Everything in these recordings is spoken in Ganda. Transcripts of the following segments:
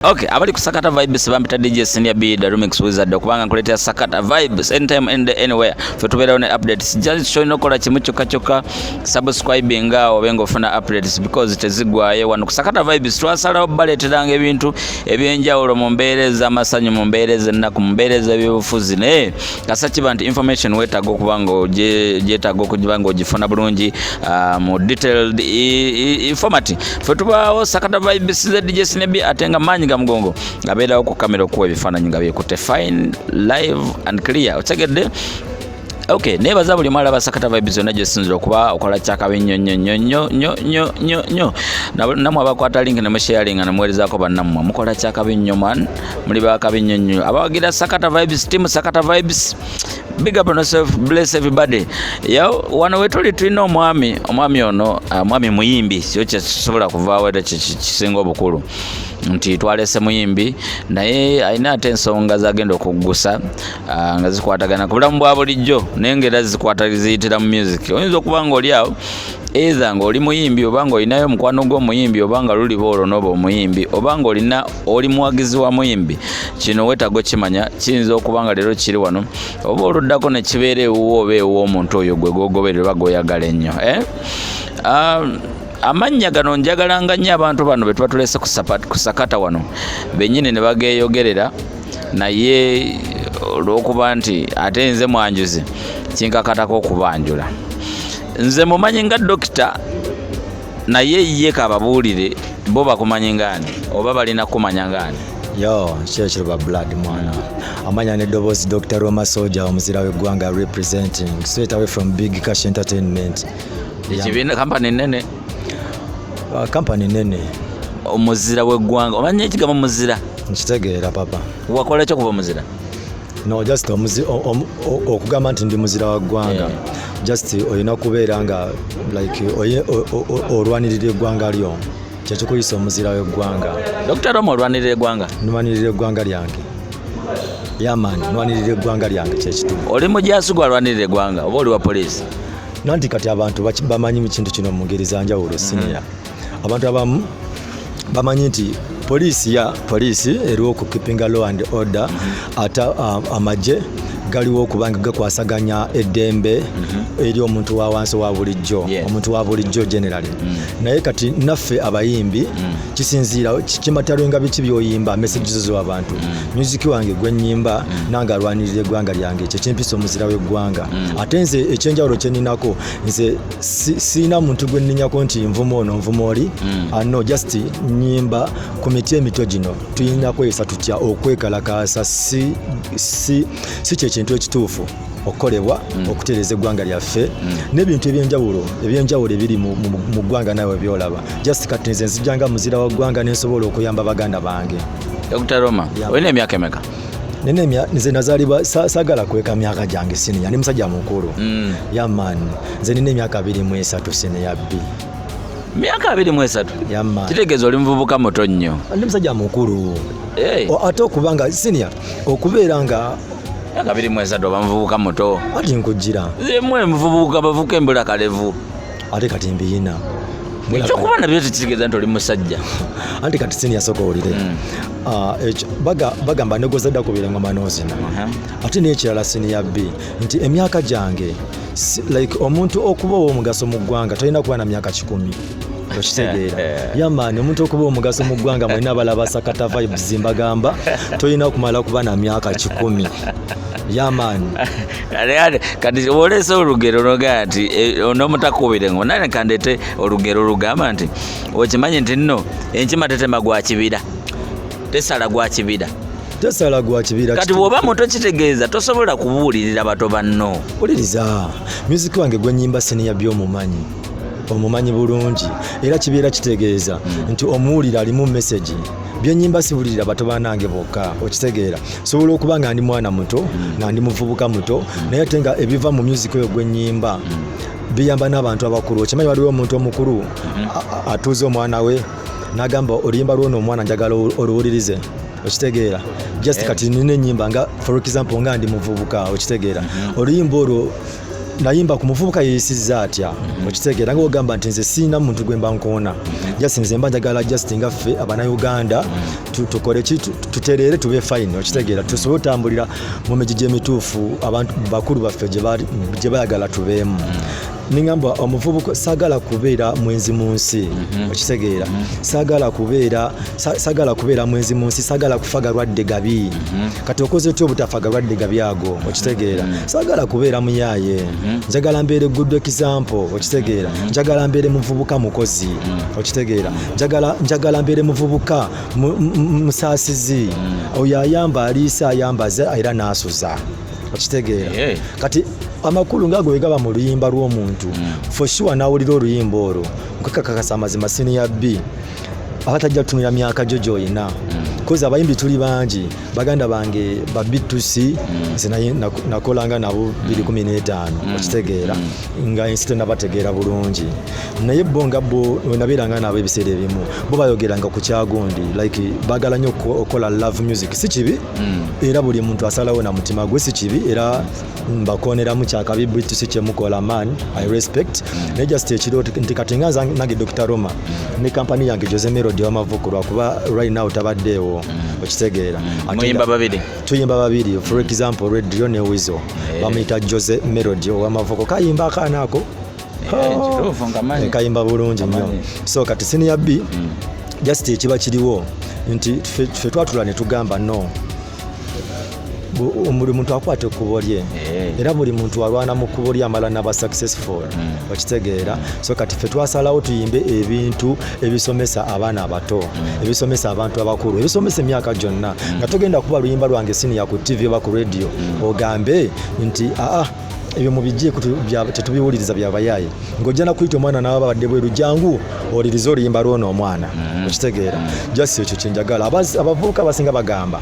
Okay, abali ku Sakata Vibes bampita DJ Senior B the Remix Wizard okubanga nkuletea Sakata Vibes anytime and anywhere. Fetubeera on updates. Just show no kola kimu kyokka subscribing obenga ofuna updates because tezigwaye wano ku Sakata Vibes twasalawo baleteranga ebintu ebyenjawulo mu mbeere z'amasanyu mu mbeere z'ennaku mu mbeere z'ebyobufuzi naye kasaki bantu information wetaaga okubanga gyetaaga okubanga ogifuna bulungi mu detailed format. Fetubaawo Sakata Vibes DJ Senior B atenga manyi Mgongo ngabeera ku kamera okuwa ebifaananyi nga byekute fine live and clear otegedde. Okay, nebaza buli mwala ba Sakata Vibes yonna gyesinzira okuba okola kyakabi nnyo namwe abakwata link ne musharinga ne muweerezaako bannammwe mukola kyakabi nnyo man muli bakabi nnyo abawagira Sakata Vibes team Sakata Vibes. Big up on yourself, bless everybody. Yo, wano wetuli tulina omwami ono mwami muyimbi kyo kyekisobola kuvaawo era kisinga obukulu nti twalese muyimbi naye alina ate ensonga zagenda okuggusa nga zikwatagana ku bulamu bwa bulijjo naye ng'era ziyitira mu music. Oyinza okuba nga oli awo either nga oli muyimbi oba nga olinayo mukwano gw'omuyimbi oba nga luli boolo n'oba omuyimbi oba nga oli muwagizi wa muyimbi. Kino wetaaga kimanya kiyinza okuba nga leero kiri wano oba oluddako ne kibeera ewuwo oba ew'omuntu oyo gwe gogoberera gw'oyagala ennyo. Amannya gano njagalanga nnyo abantu bano be tuba tulese ku Sakata wano bennyini ne bageeyogerera naye olw'okuba nti ate nze mwanjuzi kinkakatako okubanjula. Nze mumanyi nga dokita naye ye kababuulire bo bakumanyi ngani oba balina kumanya ngani. Yo, Sheshruba Blood mwana. Amanya neddoboozi Dr. Roma Solja Omuzira Wegwanga representing straight away from Big Cash Entertainment. Ekibiina company nene. Company nene. Omuzira Wegwanga. Omanya ekigambo Omuzira? Nkitegeera papa. Wakola kyo kuba Omuzira? No, just okugamba nti ndi muzira wa ggwanga. Just olina kubeera nga like olwanirira eggwanga lyo. Kyekikuyisa omuzira w'eggwanga. Dr. Roma olwanirira eggwanga? Nwanirira eggwanga lyange. Yamani, nwanirira eggwanga lyange kyekituufu. Oli mujaasi gwalwanirira eggwanga oba oli wa poliisi? Nanti kati abantu bamanyi mu kintu kino mu ngeri za njawulo siniya. Abantu abamu bamanyi nti poliisi eriwo ku keeping law and order ata amagye galiwo okubanga gakwasaganya eddembe eri omuntu wa wansi wa bulijjo omuntu wa bulijjo generally naye kati naffe abayimbi kisinziira kimatalenga biki byoyimba messages zo abantu music wange gwe nnyimba nanga alwanirira eggwanga lyange ekyo kimpisa omuzira w'eggwanga ate nze ekyenjawulo kye ninako nze siina muntu gwe nninyako nti nvuma ono nvuma oli no just nnyimba ku miti emito gino tuyina kweyisa tutya okwekalakaasa si kintu ekituufu okukolebwa okutereeza eggwanga lyaffe n'ebintu ebyenjawulo ebiri mu ggwanga nawe byolaba just kati nze nzijjanga muzira wa ggwanga nensobola okuyamba baganda bange. Dr. Roma, olina emyaka emeka? Nze nazaalibwa saagala kweka myaka gyange siniya ndi musajja mukulu. Yamani nze nina emyaka 23 siniya B. Myaka 23? Yamani. Kitegeeza oli muvubuka muto nnyo. Ndi musajja mukulu. Ate okubanga siniya okubeera nga myaka 23 oba muvubuka muto. Ati nkujjira. Mwe muvubuka bavuka embula kalevu. Ate kati mbiyina. Ekyokuba nabyo tekitegeeza nti oli musajja. Anti kati siniya sooka owulire. Bagamba negozadda kubeera ngoma n'ozina. Ate n'ekirala siniya B nti emyaka gyange like omuntu okuba ow'omugaso mu ggwanga tolina kuba na myaka 10. Okitegeera. Yamani omuntu okuba omugaso mu ggwanga mwena abalaba Sakata Vibes mbagamba tolina kumala kuba na myaka 10. Yamani. Kati olese olugero noga nti onomutakubire ngo nane kandete olugero lugamba nti okimanyi nti nno enkima tetema gwa kibira tesala gwa kibira. Tesala gwa kibira. Kati bw'oba muto kitegeeza tosobola kubuulirira bato banno. Uliriza music wange gwe nnyimba siniya omumanyi bulungi era kibeera kitegeeza nti omuwulira alimu message byennyimba sibulirira bato banange bokka okitegeera sobola okuba nga ndi mwana muto nga ndi muvubuka muto naye ate nga ebiva mu music oyo gwe nnyimba biyamba n'abantu abakulu. Okimanyi waliwo omuntu omukulu atuuza omwana we n'agamba oluyimba lwono omwana njagala oluwulirize okitegeera just kati nina ennyimba nga for example nga ndi muvubuka okitegeera oluyimba olwo nayimba ku muvubuka yeeyisizza atya okitegeera nga ogamba nti nze siina muntu gwe mba nkoona just nze mba njagala just nga ffe abannayuganda tukole ki tutereere tube fine okitegeera tusobole otambulira mu migi emituufu abantu bakulu baffe gye bayagala tubeemu ningamba omuvubuka sagala kubeera mwenzi mu nsi okitegeera sagala kubeera mwenzi mu nsi sagala kufa galwadde gabi kati okoze otyo obutafa galwadde gabi ago okitegeera sagala kubeera muyaaye njagala mbeere good example okitegeera njagala mbeere muvubuka mukozi okitegeera njagala mbeere muvubuka musaasizi oyo ayamba aliisa ayambaza era n'asuza okitegeera kati amakulu ngaago wegaba mu luyimba lw'omuntu for sure nawulira oluyimba olwo nkakakasa amazima senior B abatajja kutunira myaka gyoyina kozi abayimbi tuli bangi baganda bange babitusi nakolanga nabo 2015 okitegeera nga ensito nabategeera bulungi naye bonga bo nabeeranga nabo ebiseera ebimu bo bayogeranga ku kyagundi like bagala nnyo okola love music si kibi era buli muntu asalawo na mutima gwe si kibi era mbakoneramu kyakabi british kyemukola man I respect naye just ekiro nti kati nganza nange Dr. Roma ne kampani yange Jose Melody w'amavuko lwakuba right now tabaddeewo okitegeera tuyimba babiri for example Radio ne Wizo bamuyita Jose Melody w'amavuko kayimba akaanaako kayimba bulungi nnyo so kati senior B just ekiba kiriwo nti ffe twatula ne tugamba no buli muntu akwate ekkubo lye era buli muntu alwana mu kkubo lye amala n'aba successful okitegeera so kati ffe twasalawo tuyimbe ebintu ebisomesa abaana abato ebisomesa abantu abakulu ebisomesa emyaka gyonna nga togenda kuba luyimba lwange siniya ku TV oba ku radio ogambe nti ebyo mubijje tetubiwuliriza byabayaye ng'ojja na kuyita omwana nawe babadde bweru jangu oliriza oluyimba lwono omwana okitegeera just ekyo kyenjagala abavubuka basinga bagamba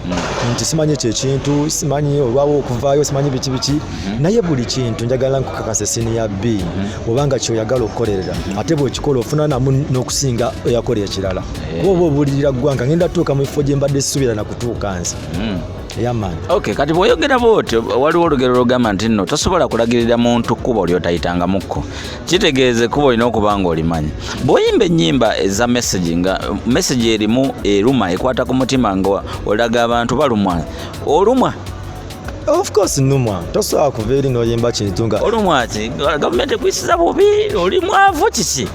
nti simanyi ekyo ekintu simanyi olwawo okuvaayo simanyi biki naye buli kintu njagala nkukakasa senior B obanga kyoyagala okukolerera ate bwekikola ofuna namu n'okusinga eyakola ekirala oba obulirira ggwanga ngenda tuuka mu bifo gye mbadde sisuubira na kutuuka nsi yaman okay kati bw'oyogera bw'otyo waliwo olugero lugamba nti nno tosobola kulagirira muntu kkubo ly'otayitanga mukko kitegeeze kkubo olina okuba nga olimanyi bw'oyimba ennyimba eza message nga message erimu eruma ekwata ku mutima nga olaga abantu balumwa olumwa of course numwa tosobola kuva eri n'oyimba kintu nga olumwa ki gavumenti ekwisiza bubi oli mwavu kiki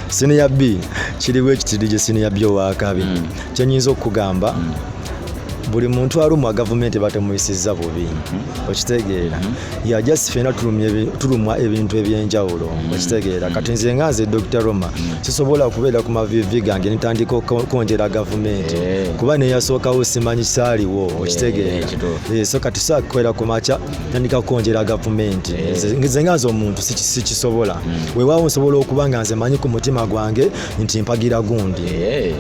senior B kiriwo ekitirije senior B owakabi kyenyinza okugamba buli muntu alumwa gavumenti batemuyisizza bubi okitegeera ya just fena tulumwa ebintu ebyenjawulo okitegeera kati nze nganze Dr. Roma sisobola kubeera ku mavivi gange nitandika okwongera gavumenti kuba neyasookawo simanyi saaliwo okitegeera so kati sakukwera ku maca tandika kwongera gavumenti nze nganze omuntu sikisobola weewaawo nsobola okuba nga nze manyi ku mutima gwange nti mpagira gundi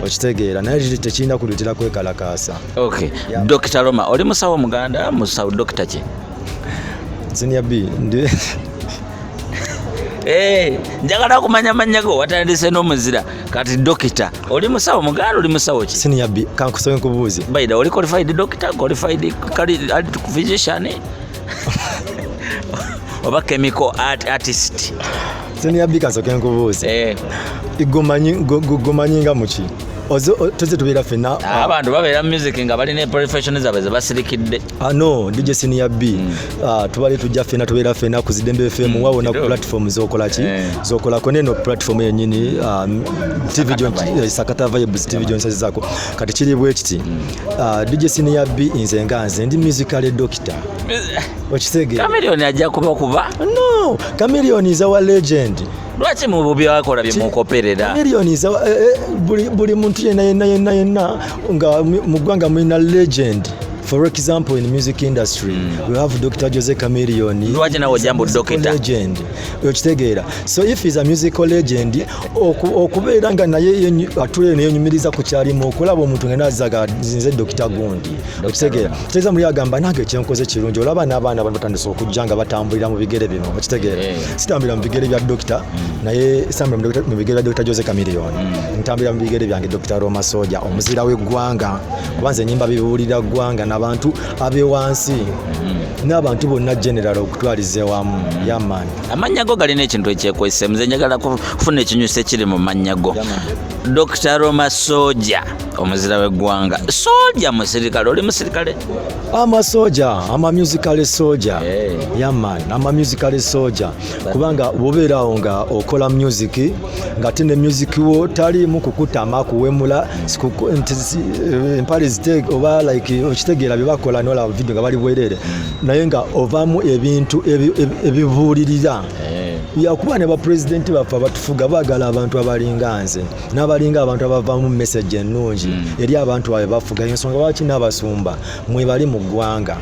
okitegeera naye tekirina kuleetera kwekalakaasa okay Dr. Roma oli musawo muganda musawo Dr. ki senior B ndi njagala kumanya mannya go watandise n'omuzira kati Dr. oli musawo muganda oli musawo ki senior B kankusobe nkubuuze baida oli qualified doctor qualified physician oba chemical artist senior B kansoke nkubuuze igomanyinga muki toze tubeera fena abantu babeera music nga balina professionals zaabwe basirikidde no DJ senior B tubale tujja fena tubeera fena ku Zidembe FM wabona ku platform zokola ki zokola koneno platform yennyini TV John Sakata Vibes TV John zako kati kiri bwe kiti DJ senior B nze nganze ndi musical doctor okitege Chameleon ajja kuba no Chameleon is our legend lwaki mu bubi akola byemukoperera Chameleon is buli muntu yenna nga mu ggwanga mulina legend. For example, in the music industry, we have Dr. Jose Chameleon. Legend. So if he's a musical legend, okubeera nga naye atule naye nyumiriza ku kyalimu okulaba omuntu ngenda azaga zinze Dr. Gundi. Okitegeera. Teza muri agamba nange kyenkoze kirungi olaba n'abaana batandise okujjanga batambulira mu bigere bino. Okitegeera. Sitambulira mu bigere bya Dr. naye sitambulira mu bigere bya Dr. Jose Chameleon. Ntambulira mu bigere byange Dr. Roma Solja, Omuzira Wegwanga. Kubanze nyimba bibuulira ggwanga abantu abewansi n'abantu bonna general okutwaliza wamu yamani. Amannya go galina ekintu ekyekwese nze njagala kufuna ekinyusi ekiri mu mannya go. Dr. Roma Solja omuzira w'eggwanga. Solja musirikale, oli musirikale? Solja, ama musical soldier. Yamani, ama musical soldier. Kubanga bobeerawo nga okola music nga tene music wo talimu kukutama kuwemula empale zitege oba like okitegeera bye bakola nola video nga bali bwerere naye nga ovamu ebintu ebibuulirira yakuba ne ba president baffe batufuga baagala abantu abalinga nze n'abalinga abantu abavamu message ennungi eri abantu abe bafuga ensonga lwaki n'abasumba mwe bali mu ggwanga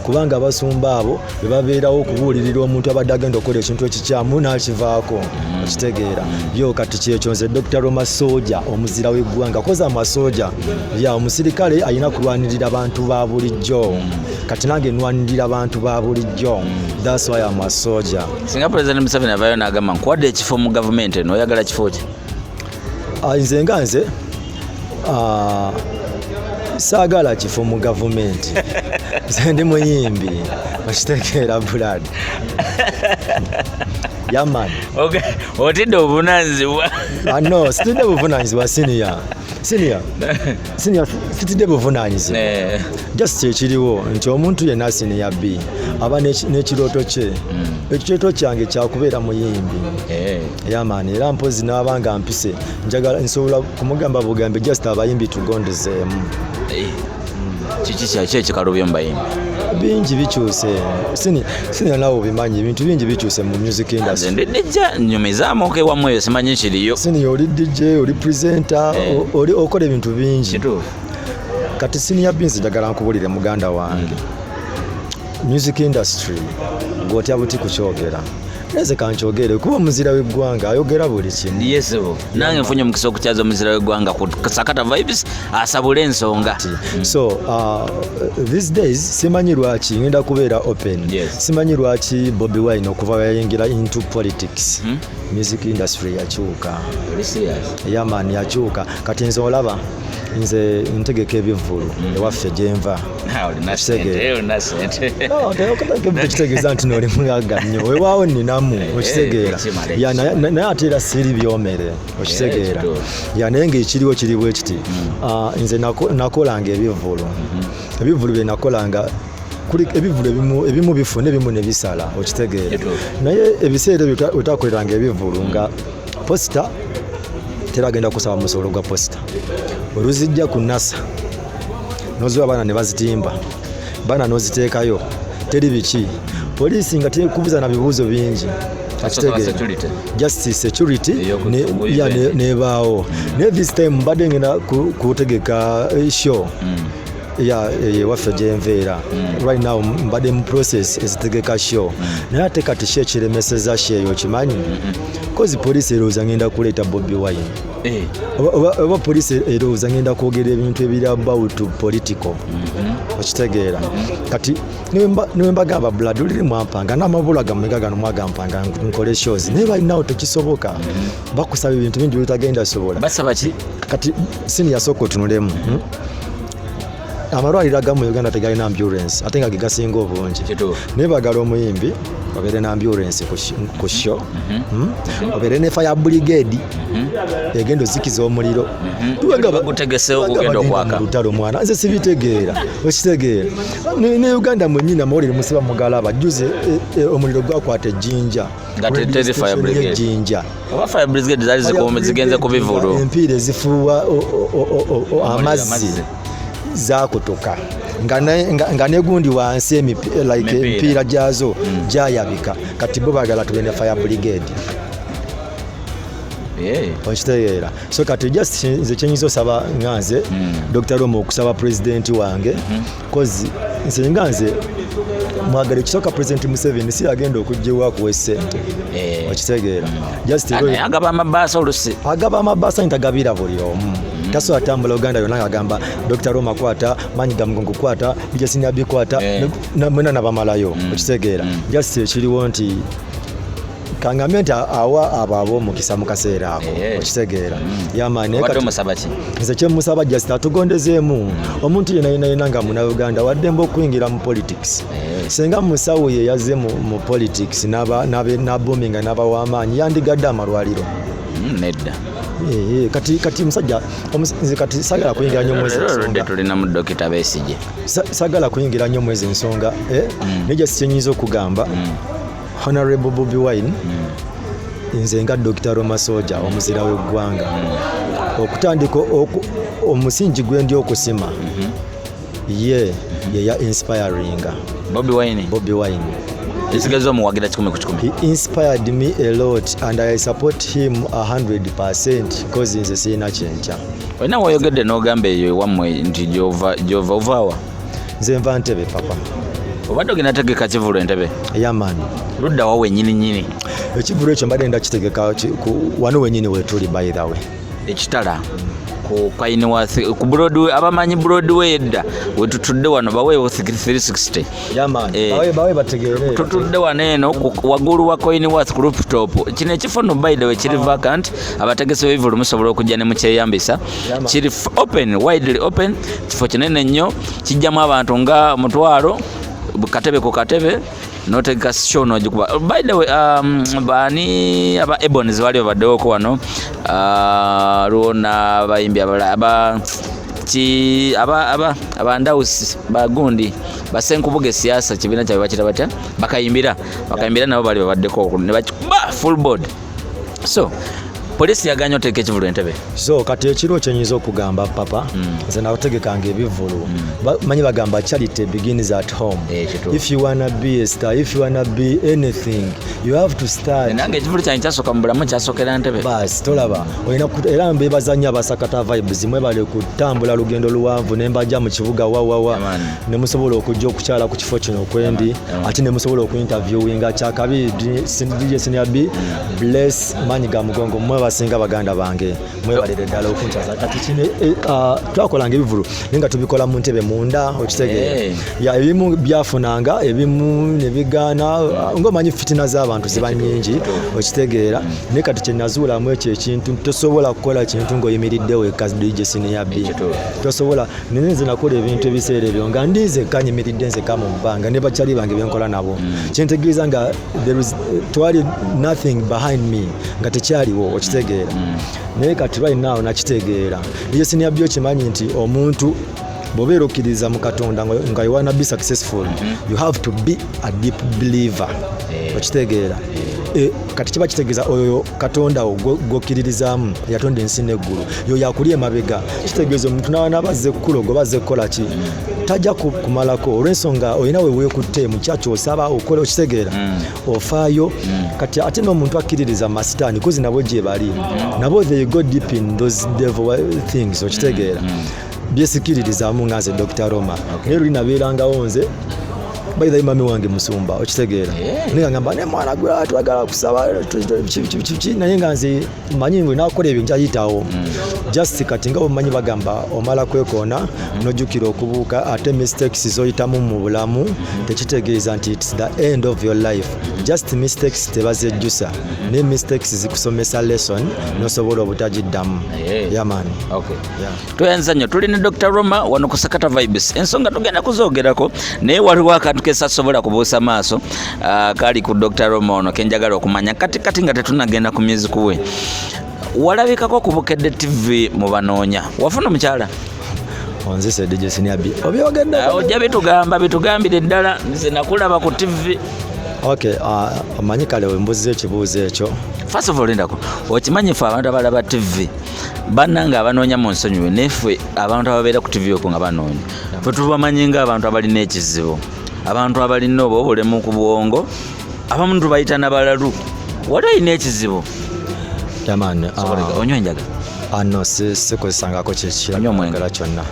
kubanga abasumba abo be babeerawo okubuulirira omuntu abadde agenda okukola ekintu ekikyamu n'akivaako okitegeera yo kati kyekyo nze Dr. Roma Solja omuzira w'eggwanga koza amasoja ya omusirikale alina kulwanirira abantu ba bulijjo kati nange nwanirira abantu ba bulijjo that's why I'm a soldier. Singa President Museveni avayo n'agamba nkuwadde ekifo mu gavumenti eno oyagala kifo ki? Nze nga nze saagala kifo mu gavumenti nze ndi muyimbi okitegeera bulad yaman otidde obuvunanyizibwa no sitidde buvunanyizibwa senior sitidde buvunanyizibwa just kyekiriwo nti omuntu yenna senior B aba n'ekirooto kye ekirooto kyange kyakubeera muyimbi yaman era mpozi n'abanga mpise njagala nsobola kumugamba bugambe just abayimbi tugondezeemu. Kiki ekikalubya mu bayimbi? Bingi bikyuse sini nawo bimanyi ebintu bingi bikyuse mu music industry. Ndi DJ nyumizaamu oke wamwe yo simanyi kiriyo. Sini oli DJ oli presenter oli okola ebintu bingi. Kati senior binzi njagala nkubulire muganda wange. Music industry gwotya buti kukyogera. Neze kankyogere kuba omuzira w'eggwanga ayogera buli kimu. Yes bo. Nange nfunye mukisa okukyaza omuzira w'eggwanga ku Sakata vibes asabule ensonga. So these days simanyi lwaki ngenda kubeera open. Simanyi lwaki Bobi Wine okuva yayingira into politics. Music industry yakyuka. Yaman yakyuka kati nze olaba nze ntegeka ebivvulu ewaffe gyenva. Kitegeeza nti n'oli muyaga nnyo wewaawo nninamu okitegeera naye ate era siri byomere okitegeera naye ngaekiriwo kiri bwe kiti nze nakolanga ebivvulu bye nakolanga ebivvulu ebimu bifuna ebimu ne bisala okitegeera naye ebiseera ebyo wetakoleranga ebivvulu nga posita teragenda kusaba musolo gwa posita oluzijja ku NASA noziwa abaana ne bazitimba baana noziteekayo teri biki poliisi nga tekubuza na bibuuzo bingi justice security nebaawo naye this time mbadde ngenda kutegeka show waffe gyenveera right now mbadde mu process ezitegeka show naye ate kati show ekiremeseza show eyo kimanyi kozi poliisi erowooza ngenda kuleeta Bobi Wine oba poliisi erowooza ngenda kwogera ebintu ebiri about political okitegeera kati niwe mbagamba blood oliri mwampanga n'amabula gammega gano mwagampanga nkole shows naye balinawo tekisoboka bakusaba ebintu bingi byotagenda sobola basaba ki kati sini yasooka otunulemu amalwaliro agamu mu Uganda tegalina ambulance ate nga gegasinga obungi naye bagala omuyimbi obeere na ambulance ku show obeere ne fire brigade egenda ozikiza omuliro gutegesewo kugenda okwaka lutalo mwana nze sibitegeera okitegeera ne Uganda mwenyina mawulire musiba mugalaba juze omuliro gwakwata ejjinja nga teteri fire brigade ejjinja oba fire brigade zali zigenze ku bivulu empiira ezifuuwa amazzi zakutuka nga negundi wansi empiira gyazo gyayabika kati bo bagala tugende fire brigade okitegeera so kati just nze kyenyinza osaba nganze Dr. Roma okusaba president wange kozi nze nganze mwagala ekisooka President Museveni si agenda okugyewa kuwa essente okitegeera just agaba amabaasa olusi agaba amabaasa ntagabira buli omu taso atambula Uganda yonna agamba Dr. Roma kwata manyi gamugongo kwata ijesinya bikwata mwena nabamalayo okitegeera just ekiriwo nti kangamye nti awa abo omukisa mu kaseera ako okitegeera yamani nze kyemusaba just atugondezeemu omuntu yenayina nga munnayuganda waddembe okuyingira mu politics senga musawo ye yazze mu politics n'aboominga n'abawamaanyi yandigadde amalwaliro nedda kati musajja nze kati sagala kuyingira nnyo mwezi ensonga tulina mu dokita Besigye sagala kuyingira nnyo mwezi ensonga nejja sikyenyinza okugamba Honorable Bobi Wine nze nga Dr. Roma Solja Omuzira Wegwanga okutandika omusingi gwendi okusima ye ya inspiring Bobi Wine isigezo muwagira 10 he inspired me a lot and I support him 100% because nze sina chencha wena wayogedde n'ogamba eyo wamwe nti jova uvawa nze nva Ntebe papa obadde ogenda tegeka kivulo Entebbe yamani ludda wawe nyini ekivulo ekyo mbadde ndakitegeka wano wenyini wetuli by the way ekitala ku Kaineworth ku Broadway abamanyi Broadway edda wetutudde wano baweewo 360 yamani bawe bategeere tutudde wano eno waggulu wa Kaineworth ku rooftop kino ekifo no by the way kiri vacant abategese b'ebivulu musobola okujja ne mukyeyambisa kiri open widely open kifo kinene nnyo kijjamu abantu nga mutwalo katebe ku katebe notegeka show nogikuba by the way bani aba Ebonies bali baddewo ko wano ruona bayimbi abandausi bagundi basenkubuge siasa kibina kya bakira batya bakayimbira nabo bali baddeko ne bakikuba full board so polisi yaganya oteka ekivulu Entebbe so kati ekiro kyenyiza okugamba papa nze nabategekanga ebivulu manyi bagamba charity begins at home if you wanna be a star if you wanna be anything you have to start nange ekivulu kyange kyasoka mu bulamu kyasokera Entebbe basi tolaba olina era mbebazanya abasakata vibes mwebale kutambula lugendo luwanvu nembajja mu kibuga wawawa ne musobola okujja okukyala ku kifo kino kwendi ate ne musobola okuinterviewinga kyakabi DJ Senior B bless manyi ga mugongo basinga baganda bange mwebalire ddala okuntaza kati kino twakolanga ebivulu nenga tubikola mu Ntebbe munda okitegeera ya ebimu byafunanga ebimu ne bigaana ngomanyi fitina z'abantu ziba nnyingi okitegeera ne kati kyenazuulamu ekyo ekintu tosobola kukola kintu ng'oyimiridde wekka DJ Senior B tosobola nze nakola ebintu ebiseera ebyo nga ndize kanyimiridde nze kama mu bbanga ne bakyali bange byenkola nabo kyentegeeza nga there is twali nothing behind me nga tekyaliwo okitegeera naye kati right now nakitegeera DJ Senior B okimanyi nti omuntu bw'obeera okkiriza mu Katonda nga you wanna be successful you have to be a deep believer okitegeera kati kiba kitegeeza oyo Katonda gwokkiririzaamu yatonda ensi n'eggulu yo yakuli emabega kitegeeza omuntu n'abazze ekkulo gwe bazze kukola ki tajja kumalako olw'ensonga olina we weekutte mu kyakyo osaba okola okitegeera ofaayo kati ate n'omuntu akkiririza masitaani kuzi nabo gye bali nabo they go deep in those devil things okitegeera byesikiririzaamu nga nze Dr. Roma naye luli nabeerangawo nze by the mami wange musumba okitegeera ninga ngamba ne mwana gwe atwagala kusaba naye nga nze manyi ngwe nakola ebyo nkyayitawo just kati nga omanyi bagamba omala kwekoona nojjukira okubuuka ate mistakes zoyitamu mu bulamu tekitegeeza nti it's the end of your life just mistakes tebazejjusa ne mistakes zikusomesa lesson nosobola obutagiddamu yamani tuyanza nnyo tuli ne Dr. Roma wano ku Sakata Vibes ensonga tugenda kuzoogerako naye waliwo akantu kesasobola kubuusa maaso kali ku Dr. Roma ono kenjagala okumanya kati nga tetunagenda ku music we walabikako ku Bukedde TV mu Banoonya wafuna mukyala onzise DJ Senior B obyogedde ojja bitugambire ddala nze nakulaba ku TV okay amanyi kale wembuze ekibuuzo ekyo first of all ndako okimanyi fe abantu abalaba TV bannanga abanoonya mu nsonyiwe nefe abantu ababeera ku TV okwo nga banoonya fe tubamanyi nga abantu abalina ekizibu abantu abalina obulemu ku bwongo abamu tubayita n'abalalu wali olina ekizibu yamani onywa enjaga no sikozesangako kyekiragala kyonna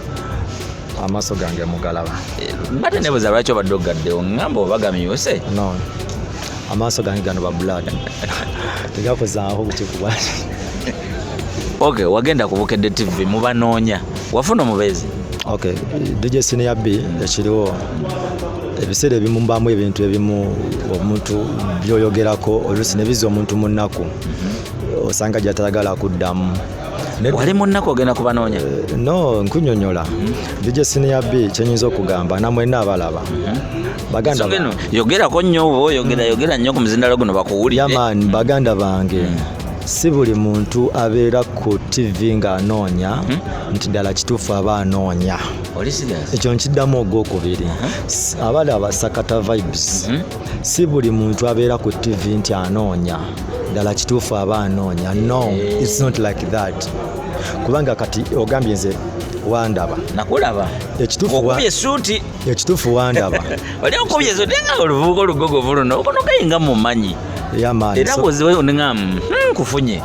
amaaso gange mugalaba mbate nebuza lwaki obadde ogaddewo ngamba obagamyuse no amaaso gange gano ba blood tegakozangako kukikuba okay wagenda ku Bukedde TV mu Banoonya wafuna omubeezi okay DJ Senior B ekiriwo ebiseera ebimu mbamu ebintu ebimu omuntu byoyogerako oluusi ne bizza omuntu munnaku osanga gy'atayagala kuddamu. Wali munnaku ogenda kubanoonya? No, nkunyonyola DJ Senior B kyenyinza okugamba namwenna abalaba baganda yogerako nnyo oba yogera nnyo ku muzindalo guno bakuwulire. Yaman baganda bange si buli muntu abeera ku TV ng'anoonya nti ddala kituufu aba anoonya. Ekyo nkiddamu ogwokubiri abalaba Sakata Vibes si buli muntu abeera ku TV nti anoonya ddala kituufu aba anoonya. No, it's not like that. Kubanga kati ogambye nze wandaba nakulaba okubye suuti ekituufu wandaba oli okubye suuti nga oluvubuka olugogovu luno okonogayinga mumanyi era bwoziwe onengamu kufunye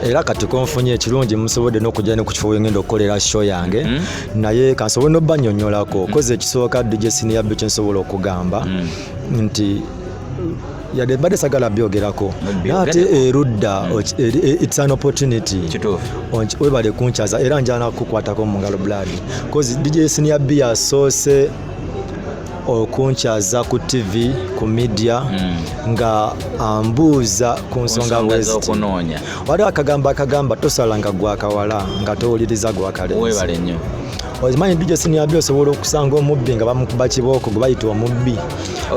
era kati konfunye ekirungi musobodde n'okujja ne ku kifo wengenda okukolera show yange naye kansobole n'obanyonyolako koze ekisooka DJ Senior B kyensobola okugamba nti yadde mbadde sagala byogerako ate erudda it's an opportunity webale kunkyaza era njana kukwatako mu ngalo blood cause DJ Senior B yasoose okunkyaza ku TV ku media nga ambuuza ku nsonga bwezi waliwo akagamba tosalanga gwakawala nga towuliriza gwakalenzi. Ozimanyi DJ Senior B osobola okusanga omubbi nga bamukuba kibooko gwe bayita omubbi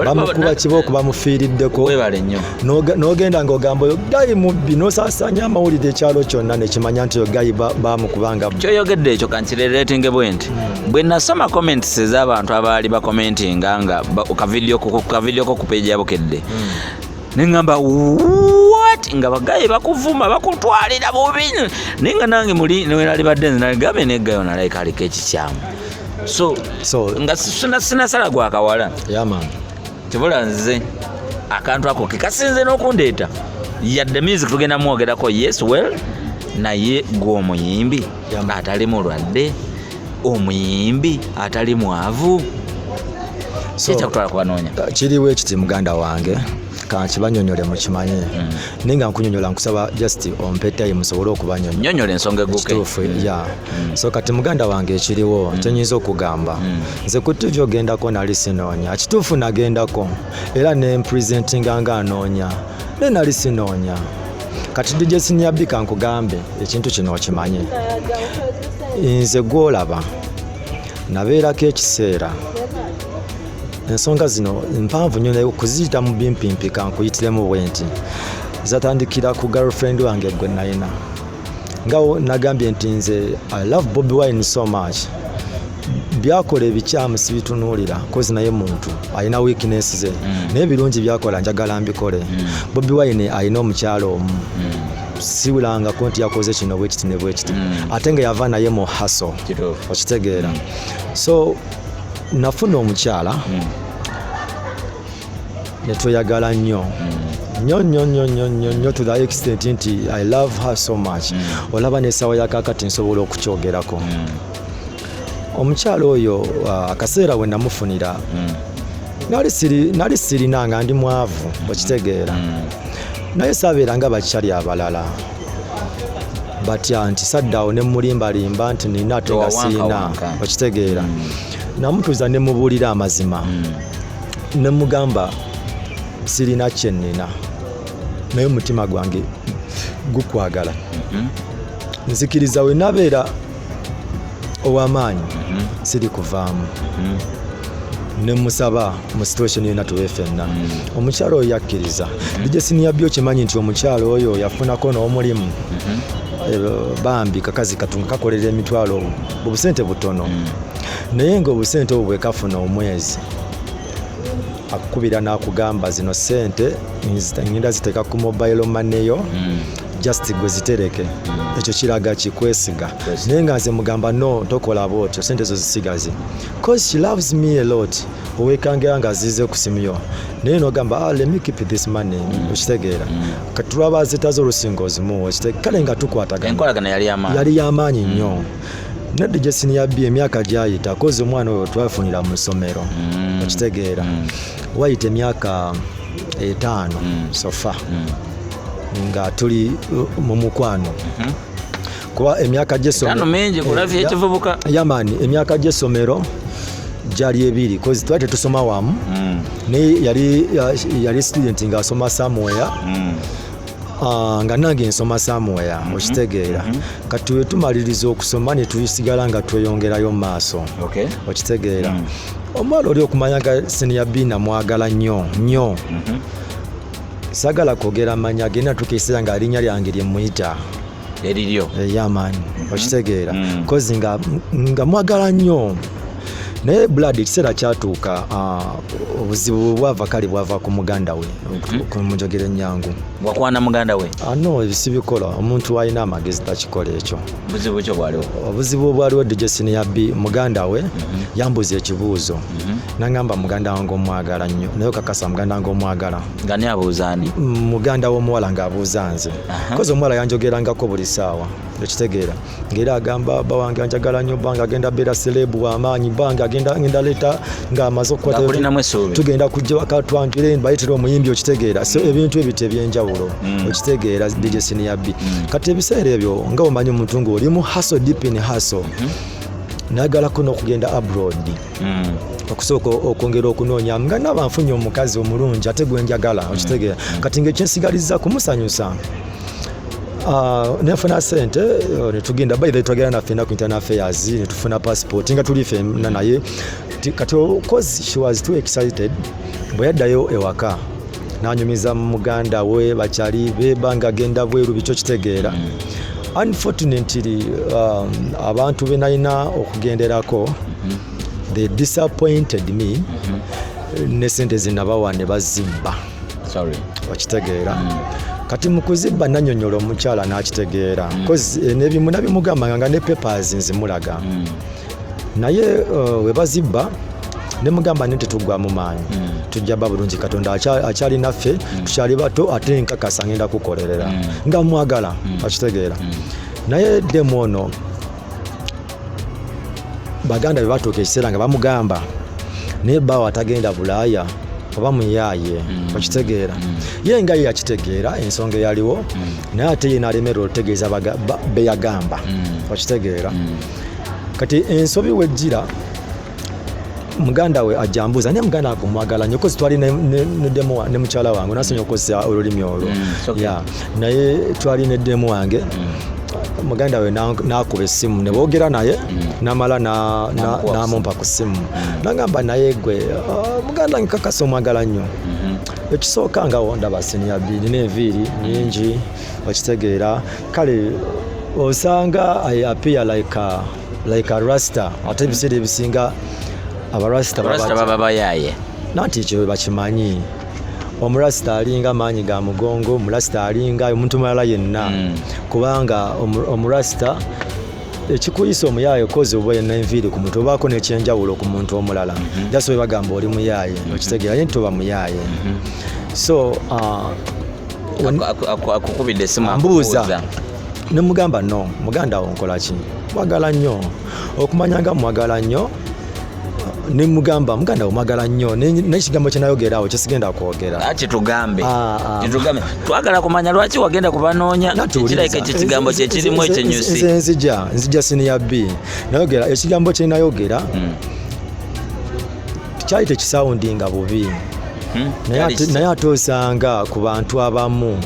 bamukuba kibooko bamufiiriddeko n'ogenda ng'ogamba oyo gayi mubbi n'osaasanya amawulire ekyalo kyonna nekimanya nti oyo gayi bamukubanga. Kyoyogedde ekyo kankireetinge bwe nti bwe nasoma comments ez'abantu abaali bakomentinga nga kavidiyo ko ku page ya Bukedde nengamba what nga bagaye bakuvuma bakutwalira bubi ninga nange muli newali badde naligabe negayo nalayika aliko ekikyamu so nga sinasala gwakawala kibula nze akantu ako kekasinze n'okundeeta yadde music tugenda mwogerako yes well naye gw'omuyimbi atali mulwadde omuyimbi atali mwavu kyekutwala kubanoonya kiriwo ekiti muganda wange kankibanyonyole mukimanye ninga nkunyonyola nkusaba just ompe time musobole okubanyonyola ensonga eguke so kati muganda wange ekiriwo kyenyinza okugamba nze ku TV ogendako nali sinoonya kituufu nagendako era ne presentinga nga anoonya ne nali sinoonya kati DJ Senior B kankugambe ekintu kino okimanye nze gwolaba nabeerako ekiseera ensonga zino mpanvu nnyo naye okuziyita mu bimpimpi kankuyitiremu bwenti zatandikira ku girlfriend wange gwe nalina nga nagambye nti nze I love Bobi Wine so much byakola ebikyamu sibitunuulira kozi naye muntu alina weakness ze naye birungi byakola njagala mbikole. Bobi Wine alina omukyalo omu siwulangako nti yakoze kino bwekiti ne bwekiti ate nga yava naye mu haso okitegeera so nafuna omukyala netweyagala nnyo nnyo to the extent nti I love her so much olaba n'essaawa yakakati nsobola okukyogerako. Omukyala oyo akaseera we namufunira nali sirina nga ndi mwavu okitegeera naye saabeera nga bakyali abalala batya nti saddaawo ne mulimbalimba nti nina ate nga siina okitegeera namutuuza ne mubuulira amazima ne mugamba sirina kyennina naye omutima gwange gukwagala nzikiriza we nabeera ow'amaanyi siri kuvaamu ne musaba mu situation yonna tuwe ffenna omukyalo oyo yakkiriza DJ Senior B okimanyi nti omukyalo oyo yafunako n'omulimu bambi kakazi katunga kakolera emitwalo obusente butono naye ng'obusente obwo bwekafuna omwezi akukubira n'akugamba zino sente ngenda ziteeka ku mobile money yo just gwe zitereke ekyo kiraga kikwesiga naye nga nze mugamba no tokola bwotyo sente zo zisigaze cause she loves me a lot owekangera nga zize ku simu yo naye nogamba let me keep this money okitegeera kati tulaba zitazo olusinga ozimu kale nga tukwatagana enkolagana yali y'amaanyi nnyo ne DJ Senior B emyaka gyayita kozi omwana oyo twafunira mu ssomero okitegeera wayita emyaka 5 sofa nga tuli mu Mukwano kuba emyaka gy'essomero mingi kulavya ekivubuka yamani emyaka gy'essomero gyali ebiri cause twali tetusoma wamu naye yali student ng'asoma somewhere nga nange nsoma somewhere okitegeera kati we tumaliriza okusoma ne tusigala nga tweyongerayo mu maaso okitegeera omwala oli okumanya nga senior B namwagala nnyo sagala kwogera amanya agenda tukiisira nga linnya lyange lyemuyita eriryo yamaani okitegeera kozi nga mwagala nnyo naye blood ekiseera kyatuuka obuzibu bwava kale bwava ku muganda we ku munjogera ennyangu wakwana muganda we no ebisibikola omuntu alina amagezi takikola ekyo obuzibu kyo bwaliwo obuzibu bwaliwo digesini ya B muganda we yambuza ekibuuzo nangamba muganda wange omwagala nnyo naye kakasa muganda wange omwagala nga ne abuuzaani muganda w'omuwala ng'abuuza nze kozi omuwala yanjogerangako buli ssaawa ekitegeera ng'era agamba bba wange anjagala nnyo bbanga agenda beera serebu w'amaanyi bbanga agenda leeta ng'amaze okukwata tugenda kujja waka twanjire bayitira omuyimbi okitegeera so ebintu ebyo ebyenjawulo okitegeera digesini ya B kati ebiseera ebyo nga omanyi omuntu ng'oli mu haso deep in haso nagalako n'okugenda abroad okusooka okwongera okunoonya nga naba nfunye omukazi omulungi ate gwe njagala okitegeera kati ng'ekyensigaliza kumusanyusa nefuna sente netugenda by the twagera naffe ku internal affairs netufuna passport nga tuli ffenna naye kati cause she was too excited bwe yaddayo ewaka nanyumiza muganda we bakyali bebanga agenda bweru bikyo kitegeera unfortunately abantu benalina okugenderako they disappointed me ne sente zinabawa ne bazimba okitegeera kati mukuzibba nanyonyola omukyala n'akitegeera cause nebimu nabimugamba nga ne papers nzimulaga naye we bazibba ne mugamba nti tugwa mu maanyi tujja bulungi Katonda akyali naffe tukyali bato ate nkakasa ngenda kukolerera nga mwagala akitegeera naye demo ono baganda be batuuka ekiseera nga bamugamba naye bawa atagenda Bulaaya oba muyaaye okitegeera ye nga ye akitegeera ensonga eyaliwo naye ate ye n'alemerera okutegeeza be yagamba okitegeera kati ensobi wejjira muganda we ajambuza naye muganda wange omwagala nnyo kozi twali ne mukyala wange nasonyiwa okukozesa olulimi olwo naye twali ne demu wange muganda we n'akuba essimu ne boogera naye n'amala n'amumpa ku ssimu n'agamba naye gwe muganda wange kakasa omwagala nnyo ekisooka nga ndaba senior B nina enviiri nnyingi okitegeera kale osanga I appear like a rasta ate ebiseera ebisinga abarasta baba bayaaye nanti ekyo bakimanyi omurasta alinga maanyi ga mugongo omurasta alinga omuntu mulala yenna kubanga omurasta ekikuyisa omuyaaye kozi oba yenna enviiri ku muntu obaako n'ekyenjawulo ku muntu omulala jasi we bagamba oli muyaaye okitegeera ye nti oba muyaaye so akukubidde essimu ambuuza ne mugamba no muganda wo nkola ki mwagala nnyo okumanya nga mwagala nnyo ne mugamba muganda wo mwagala nnyo n'ekigambo kye nayogerawo kyesigenda kwogera kitugambe twagala kumanya lwaki wagenda kubanoonya kirabika ekyo kigambo kye kirimu ekyenyusi nzija senior B nayogera ekigambo kye nayogera kyali tekisawundinga bubi naye ate osanga ku bantu abamu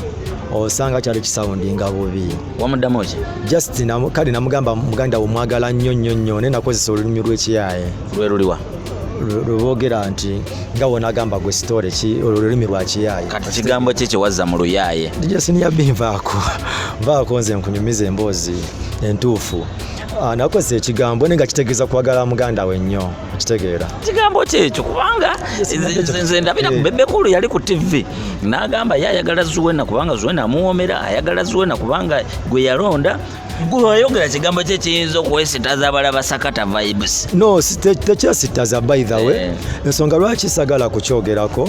osanga kyali kisawundinga bubi wamuddamu ki just kale namugamba muganda wo mwagala nnyo naye nakozesa olulimi lw'ekiyaaye lwe luliwa lweboogera nti nga wonagamba gwe sitore ki olulimi lwa kiyaaye kati kigambo ki kyewazza mu luyaaye digesini ya B nvaako nze nkunyumiza emboozi entuufu nakozesa ekigambo naye nga kitegeeza kwagala muganda we nnyo okitegeera kigambo kyekyo kubanga nze ndabira ku bebekulu yali ku TV n'agamba ye ayagala Zuwena kubanga Zuwena amuwoomera ayagala Zuwena kubanga gwe yalonda gwayogera kigambo kye kiyinza okuwesitaza abalaba Sakata vibes no tekyesitaza by the way ensonga lwaki sagala kukyogerako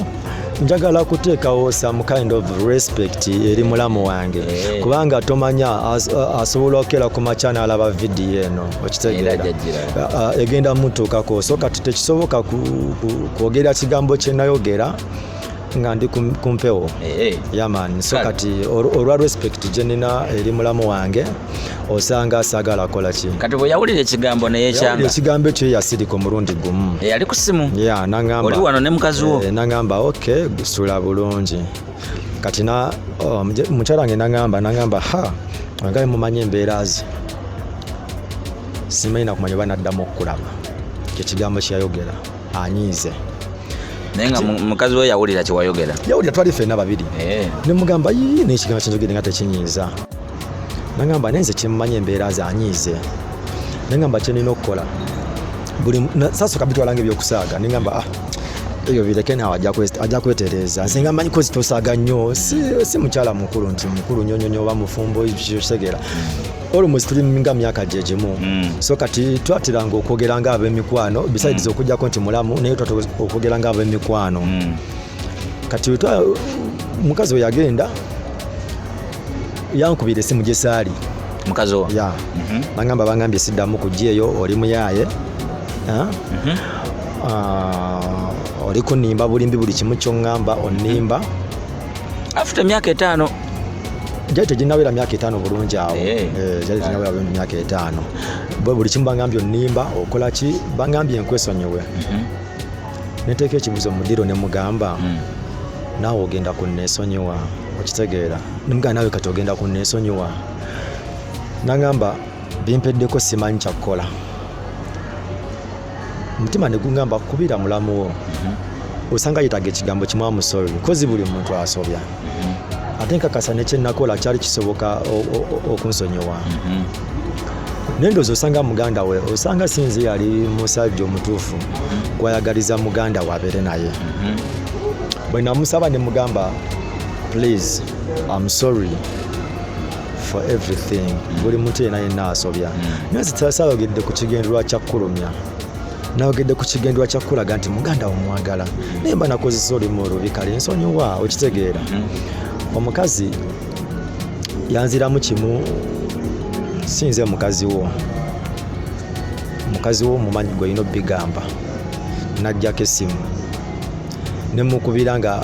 njagala kuteekawo some kind of respect eri mulamu wange kubanga tomanya asobola okera ku maca n'alaba vidiyo eno okitegeera egenda mutuukako so kati tekisoboka kwogera kigambo kye nayogera nga ndi kumpewo yaman so kati olwa respect jenina eri mulamu wange osanga sagala kola ki kati bwe yawulira ekigambo naye kyanga ekigambo ekyo yasirika omulundi gumu yali ku simu nangamba oli wano ne mukazi wo nangamba okay gusula bulungi kati mukyala wange nangamba ngaye mumanyi embeera ze simanyi nakumanya oba naddamu okukulaba kyekigambo kyeyayogera anyiize naye nga mukazi we yawulira kyewayogera twali ffenna babiri ne mugamba n'ekigambo kyenjogere nga tekinyiiza nangamba nenze kimumanyi embeera ze anyiize nengamba kyenina okukola buli sasooka bitwalanga ebyokusaaga nengamba ebyo bireke naawe ajja kwetereeza nze nga manyi kozi tosaaga nnyo si mukyala mukulu nti mukulu nyonyonyo oba mufumbo kitegeera almost tuli nga myaka gye gimu so kati twatiranga okwogeranga ab'emikwano besides okujjako nti mulamu naye okwogeranga ab'emikwano kati mukazi we yagenda yankubira essimu gye saali mukazi wo nangamba bangambye siddamu kujja eyo oli muyaaye oli kunimba bulimbi buli kimu kyongamba onimba after emyaka 5 jali teginawera myaka 5 bulungi awo jali teginawera myaka 5 buli kimu bangambye onimba okola ki bangambye nkwesonyiwe neteeka ekibuzo mudiro ne mugamba naawe ogenda kunneesonyiwa okitegeera nemugamba naawe kati ogenda kunneesonyiwa nangamba bimpeddeko simanyi kyakukola mutima ne gungamba kubira mulamu wo osanga yetaga ekigambo kimu amusori kozi buli muntu asobya ate nkakasa nekyenakola kyali kisoboka okunsonyiwa nendoza osanga muganda we osanga sinzi yali musajja omutuufu gwayagaliza muganda we abeere naye bwe namusaba ne mugamba please I'm sorry for everything buli muntu yena yenna asobya naye zitasaalogedde ku kigendererwa kyakkulumya nawogedde ku kigendererwa kyakulaga nti muganda omwagala naye mba nakozesa olimu olubi kale nsonyiwa okitegeera omukazi yanziramu kimu sinze mukazi wo mumanyi gwe olina obigamba najjako essimu nemukubira nga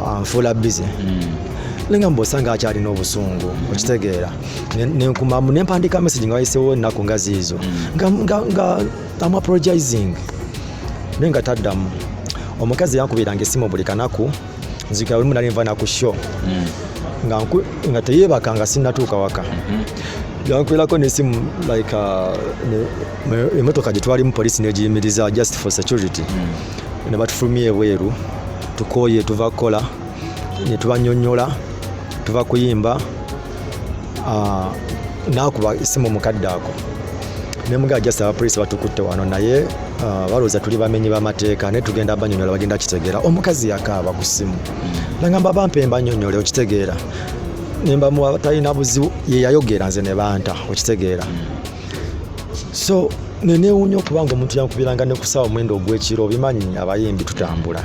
anfuula bize nengamba osanga akyalina obusungu okitegeera nenkumamu nempandika message nga wayisewo ennaku nga ziizo nga I'm apologizing naye nga taddamu omukazi yankubiranga essimu buli kanaku nzika olimu nali nva naku show nga teyeebaka nga sinnatuuka waka yankubirako n'essimu like emotoka gye twalimu poliisi negiyimiriza just for security ne batufulumya ebweru tukooye tuva kukola ne tubanyonnyola tuva kuyimba naakuba essimu mukadde ako nemugaa just abapoliisi batukutte wano naye balowooza tuli bamenyi b'amateeka naye tugenda banyonnyola bagenda kitegeera omukazi yakaaba ku ssimu nangamba bampe mbanyonnyole okitegeera nembamuwa talina buzibu ye yayogera nze ne banta okitegeera so neneewuunya okuba nga omuntu yankubiranga ne kusawa omwendo ogw'ekiro obimanyi abayimbi tutambula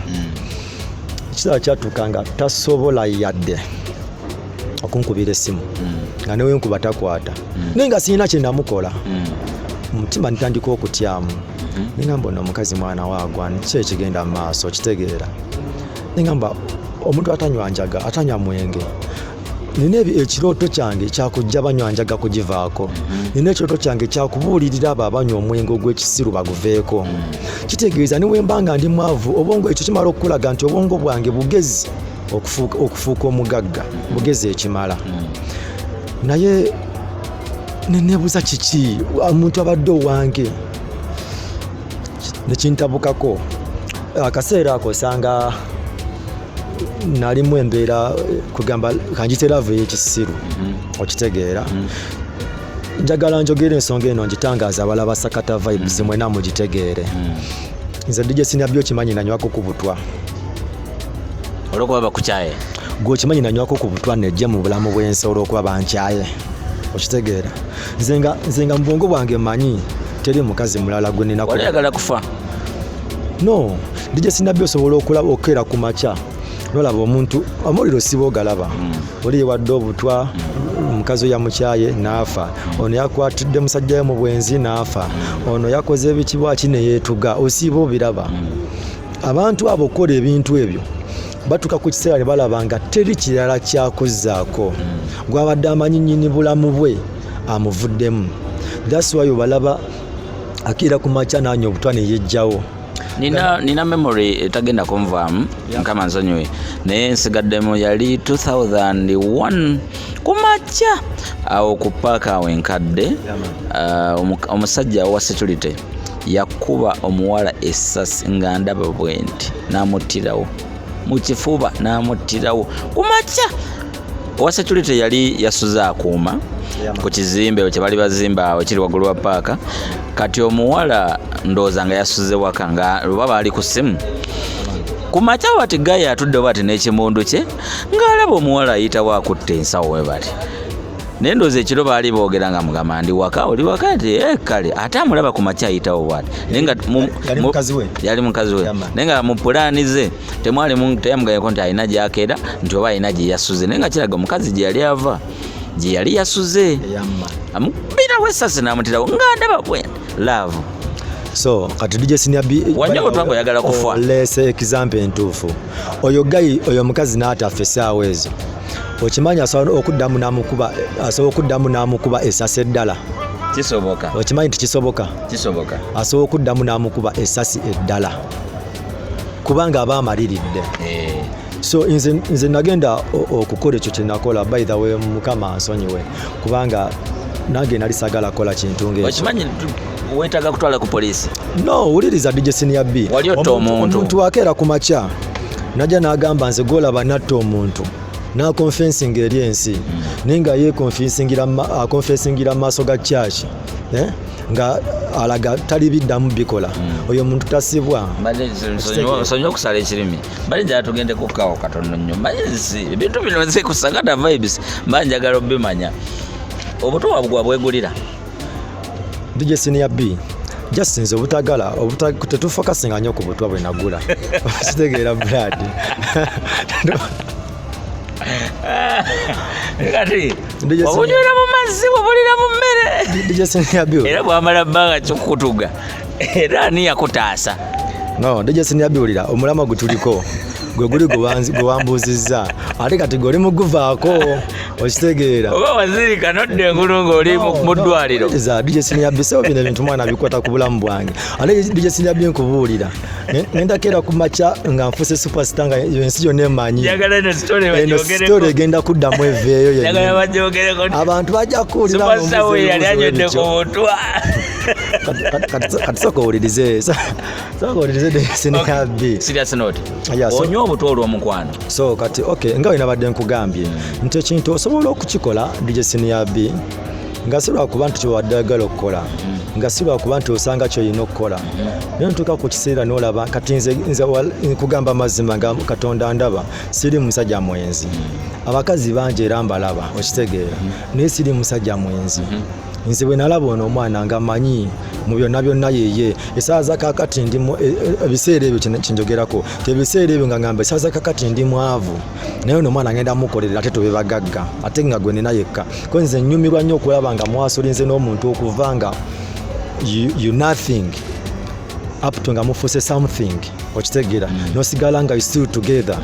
ekitala kyatuuka nga tasobola yadde okunkubira essimu nga newe nkuba takwata naye nga sirina kye namukola mutima nitandika okutyamu nengamba ono omukazi mwana waagwa ki ekigenda mu maaso okitegeera nengamba omuntu atanywa njaga atanywa mwenge nina ekirooto kyange kyakujja banywa njaga kugivaako nina ekirooto kyange kyakubuulirira abo abanywa omwenge ogw'ekisiru baguveeko kitegeeza niwe mbanga ndi mwavu obwongo ekyo kimala okukulaga nti obwongo bwange bugezi okufuuka omugagga bugezi ekimala naye neneebuuza kiki omuntu abadde owange nekintabukako akaseera ako osanga nalimu embeera kugamba kanjiteravu y'ekisiru okitegeera njagala njogera ensonga eno ngitangaaza abalaba Sakata vibes mwena mugitegeere nze DJ sinabyo kimanyi nanywako ku butwa olwokuba bakukyaye gwe okimanyi nanywako ku butwa nejje mu bulamu bw'ensi olw'okuba bankyaye okitegeera nze nga mu bwongo bwange mmanyi teri mukazi mulala gwe nina oyagala kufa no DJ sinabyo osobola okulaba okera ku makya nolaba omuntu omuliro siba ogalaba oli yewadde obutwa omukazi yamukyaye n'afa ono yakwatidde musajja we mu bwenzi n'afa ono yakoze ebikibwa ki ne yeetuga osiiba obiraba abantu abo okukola ebintu ebyo batuka ku kiseera ne balaba nga teri kirala kyakuzzaako gwabadde amanyi nnyini bulamu bwe amuvuddemu. That's why balaba akira ku makya n'anywa obutwa ne yejjawo. Nina memory etagenda konvaamu nkama nsonyiwe naye nsigaddemu yali 2001 ku makya awo ku paaka awo enkadde omusajja wa security yakuba omuwala essasi nga ndaba bwenti n'amuttirawo mu kifuba n'amuttirawo ku makya. Owa security yali yasuze akuuma ku kizimbe kye bali bazimba awo kiri waggulu wa paaka. Kati omuwala ndowooza nga yasuze waka nga baba ali ku ssimu ku makya bati gaye atudde bati n'ekimundu kye ng'alaba omuwala ayitawo akutte ensawo we bati. Naye ndowooza ekiro baali boogera nga mugamba ndi waka oli waka nti kale ate amulaba ku makya ayitawo bwati yali mukazi we naye nga mu pulaani ze teyamugayeko nti alina gy'akeera nti oba alina gye yasuze naye nga kiraga omukazi gye yali ava gye yali yasuze amubirawo essasi n'amutirawo nga ndaba bwenti love. So kati DJ Senior B wanyo twango yagala kufa lese example entuufu oyo gayi oyo mukazi n'atafa essaawa ezo okimanya asobola okuddamu n'amukuba essasi eddala. Kisoboka. Okimanyi nti kisoboka asobola okuddamu n'amukuba essasi eddala kubanga aba amaliridde. So nze nagenda okukola ekyo kye nakola by the way mukama ansonyiwe kubanga nange nali sagala kola kintu ng'ekyo. Okimanyi weetaaga kutwala ku poliisi? No, wuliriza DJ Senior B. Wali otta omuntu akeera ku makya najja n'agamba nze gwolaba natta omuntu n'akonfensinga eri ensi naye nga yekonfensingira mu maaso ga church nga alaga tali biddamu bikola oyo muntu tasibwa. Nsonyiwa okusala ekirimi balijala tugende kukawo katono nnyo mbazi ebintu bino nze ku Sakata vibes mba njagala obimanya. Obutwa bwa bwegulira DJ Senior B just nze obutagala tetufokasinga nnyo ku butwa bwe nagula kitegeera Brad kati obunywera mu mazzi bwobulira mu mmere DJ Senior B era bwamala bbanga kikutuga era ani yakutaasa. No, DJ Senior B wulira omulama gutuliko gwe guli gwe wambuuzizza ate kati gwe oli muguvaako okitegeera oba wazirika nodde engulu ng'oli mu ddwaliro. Serious note onywa obutwa olw'omukwano. So kati nga wena badde nkugambye nti ekintu osobola okukikola DJ Senior B nga si lwakuba nti kyewadde ayagala okukola nga si lwakuba nti osanga kyolina okukola naye ntuuka ku kiseera n'olaba kati nze nkugamba mazima nga Katonda ndaba siri musajja mwenzi abakazi bangi era mbalaba okitegeera naye siri musajja mwenzi. Nze bwe nalaba ono omwana nga manyi mu byonna yeye essaawa za kakati ndimu ebiseera ebyo kinjogerako tebiseera ebyo nga ngamba essaawa za kakati ndi mwavu naye ono omwana ngenda mukolerera ate tobe bagagga ate nga gwe nina yekka ko nze nnyumirwa nnyo okulaba nga mwasolinze n'omuntu okuva nga you nothing up to nga mufuse something okitegeera nosigala nga you still together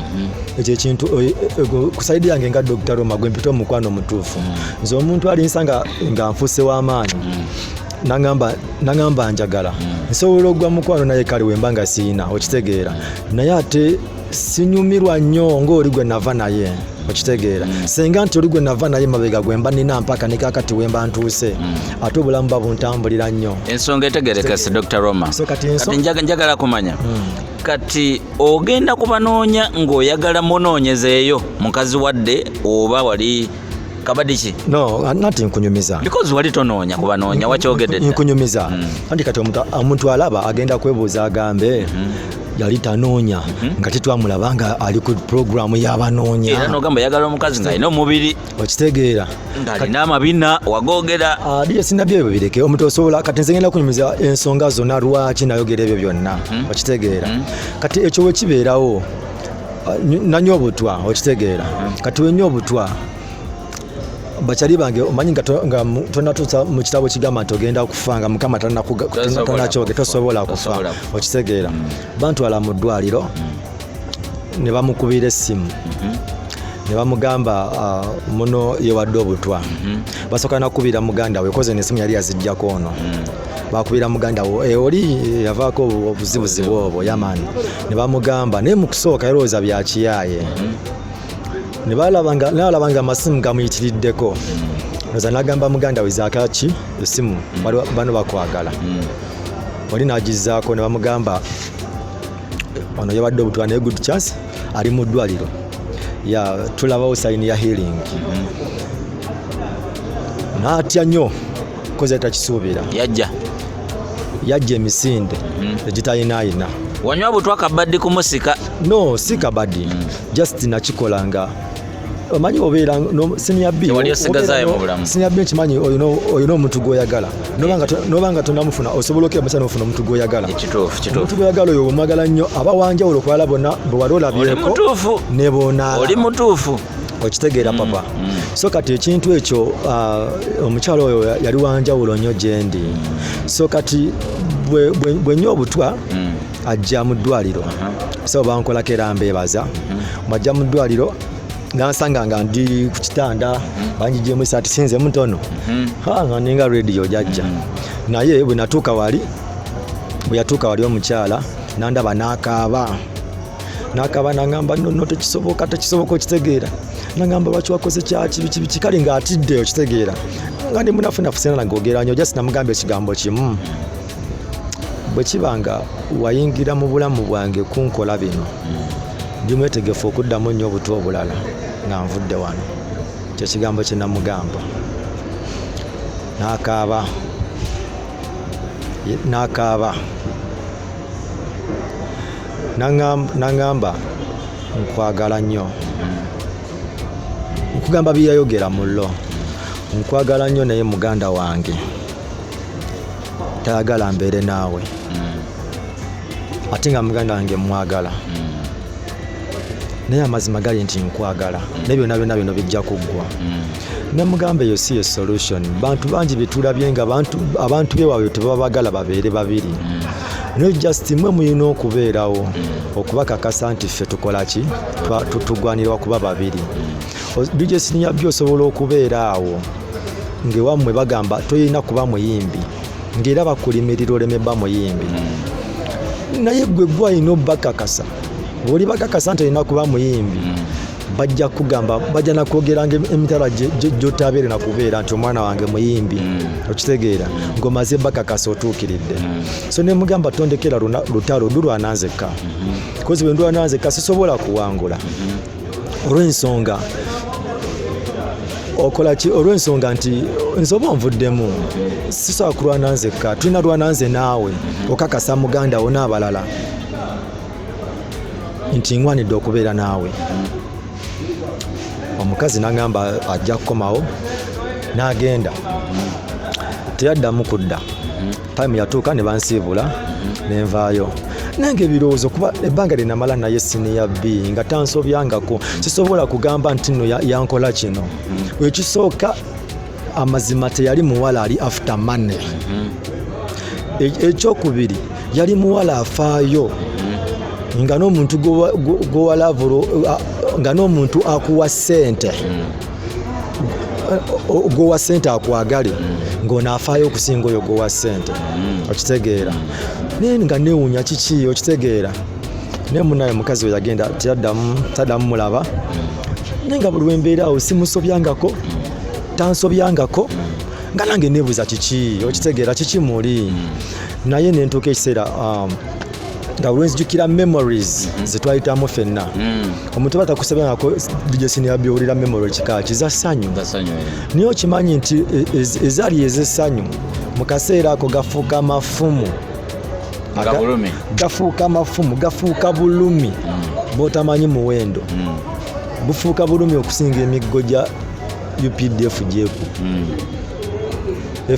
ekyo ekintu ku saidi yange nga Dr. Roma gwe mpita omukwano omutuufu nze omuntu alinsa nga nfuse w'amaanyi nangamba njagala nsobola ogwa mukwano naye kale wemba nga siina okitegeera naye ate sinyumirwa nnyo ng'oli gwe nava naye okitegeera senga nti oli gwe nava naye mabega gwemba nina mpaka ne kakati wemba ntuuse ate obulamu babuntambulira nnyo. Ensonga etegerekese Dr. Roma kati njagala kumanya kati ogenda kubanoonya ng'oyagala munoonyezeeyo mukazi wadde oba wali kabadiki? No, nati nkunyumiza because wali tonoonya kubanoonya wakyogedde nkunyumiza anti kati omuntu alaba agenda kwebuuza agambe yali tanoonya nga tetwamulaba nga ali ku programu y'abanoonya era n'ogamba yagala omukazi nga alina omubiri okitegeera ng'alina amabina wagogera DJ Senior B ebyo bireke omuntu osobola kati nze ngenda kunyumiza ensonga zonna lwaki nayogera ebyo byonna okitegeera kati ekyo bwe kibeerawo nanywa obutwa okitegeera kati wenywa obutwa bachali bange omanyi nga tonatuusa mu kitabo kigamba nti ogenda kufa nga mukama tanakyoge tosobola kufa okitegeera bantwala mu ddwaliro ne bamukubira essimu ne bamugamba muno yewadde Obutwa basooka nakubira muganda we koze n'essimu yali yazijjako ono bakubira muganda we oli yavaako obuzibuzibu obwo yamani ne bamugamba naye mu kusooka yarowooza bya kiyaye ne balabanga amasimu gamuyitiriddeko noza nagamba muganda we zakaki essimu bano bakwagala oli nagizaako ne bamugamba ono yewadde Obutwa naye good chance ali mu ddwaliro ya tulabawo sayini ya healing n'atya nnyo koze takisuubira yajja emisinde egitayinaayina wanywa Obutwa kabaddi kumusika no si kabaddi just nakikolanga omanyi obeera senior B wali osigazayo mu bulamu senior B kimanyi oyina omuntu gw'oyagala nobanga tonamufuna osobola okuyambisa n'ofuna omuntu gw'oyagala kituufu omuntu gw'oyagala oyo omwagala nnyo aba wanjawulo okulala bonna bwe wali olabyeko ne bonaala oli mutuufu okitegeera papa so kati ekintu ekyo omukyalo oyo yali wanjawulo nnyo gyendi so kati bwe nnyo Obutwa ajja mu ddwaliro so bankolako era mbeebaza bajja mu ddwaliro nansanga nga ndi ku kitanda banjijjemu esaati sinze mutono nga ninga radio jajja naye bwe yatuuka wali omukyala nandaba n'akaaba nangamba no tekisoboka okitegeera nangamba lwaki wakoze kyaki kale ng'atidde okitegeera nga ndi munafunafu sena nagogera nnyo just namugamba ekigambo kimu bwe kibanga wayingira mu bulamu bwange kunkola bino ndi mwetegefu okuddamu nnyo Obutwa obulala nga nvudde wano kyekigambo kye namugamba n'akaaba nangamba nkwagala nnyo nkugamba byeyayogera mullo nkwagala nnyo naye muganda wange tayagala mbeere naawe ate nga muganda wange mwagala naye amazima gali nti nkwagala naye byonna bino bijja kuggwa namugamba eyo si ye solution bantu bangi betulabye nga abantu bewaabwe tebabagala babeere babiri naye just mwe mulina okubeerawo okubakakasa nti ffe tukola ki tugwanira kuba babiri DJ Senior B osobola okubeera awo ng'ewammwe bagamba toyina kuba muyimbi ng'era bakulimirira olemebba muyimbi naye gwe gwalina obbakakasa oli bakakasa nti olina kuba muyimbi bajja kugamba bajja nakwogeranga emitala gyotabeere nakubeera nti omwana wange muyimbi okitegeera ng'omaze bakakasa otuukiridde so ne mugamba tondekera lutalo lulwananzekka kozi bwe ndwananzekka sisobola kuwangula olw'ensonga okola ki olw'ensonga nti nsoba onvuddemu sisobola kulwananzekka tulina lwananze naawe okakasa muganda wo n'abalala nti ngwanidde okubeera naawe omukazi nagamba ajja kukomawo n'agenda teyaddamu kudda time yatuuka ne bansiibula nenvaayo nange ebirowoozo kuba ebbanga linamala naye Senior B nga tansobyangako sisobola kugamba nti nno yankola kino ekisooka amazima teyali muwala ali after money ekyokubiri yali muwala afaayo nga n'omuntu gwowalavuro nga n'omuntu akuwa ssente gwowa ssente akwagale ng'onaafaayo okusinga oyo gwowa ssente okitegeera naye nga neewuunya kiki okitegeera naye munaye mukazi we yagenda taddamu mulaba naye nga buli wembeeraawo simusobyangako tansobyangako nga nange neebuuza kiki okitegeera kiki muli naye nentuuka ekiseera nga olwenzijukira memories zetwayitamu ffenna omuntu batakusabyangako DJ Senior B owulira memory kika kiza ssanyu naye okimanyi nti ezaali ez'essanyu mu kaseera ako gafuuka mafumu gafuuka bulumi bw'otamanyi muwendo bufuuka bulumi okusinga emiggo gya UPDF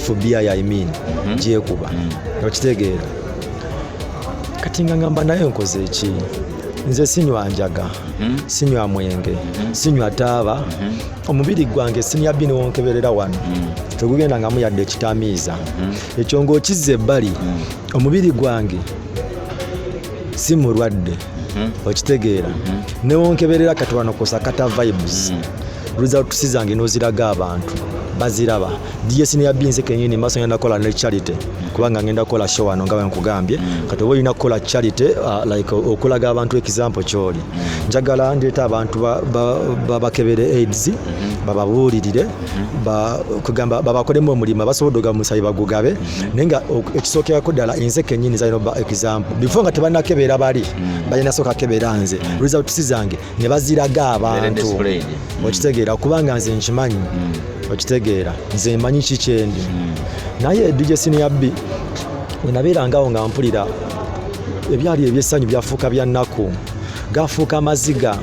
FBI gyekuba okitegeera kati nga ngamba naye nkoze eki nze sinywa njaga sinywa mwenge sinywa taaba omubiri gwange Senior B newonkeberera wano tegugenda nga muyadde ekitamiiza ekyo ng'okizza ebbali omubiri gwange si mulwadde okitegeera newonkeberera kati wano ku Sakata vibes result sizange noziraga abantu baziraba DS ne yabinze kenyini maso ngenda kola ne charity kubanga ngenda kola show wano nga nkugambye kati obo ina kola charity like okulaga abantu example kyoli njagala ndeta abantu babakebere AIDS bababuulirire kugamba babakolemu omulimo basobodoga musayi bagugabe nenga ekisokera ko dala inze kenyini zaino ba example before nga tebanakebera bali bayina soka kebera nze result sizange ne baziraga abantu okitegeera kubanga nze nkimanyi okitegeera nze mmanyi kikyendi naye DJ Senior B wenabeerangawo nga mpulira ebyali ebyessanyu byafuuka bya nnaku gafuuka amaziga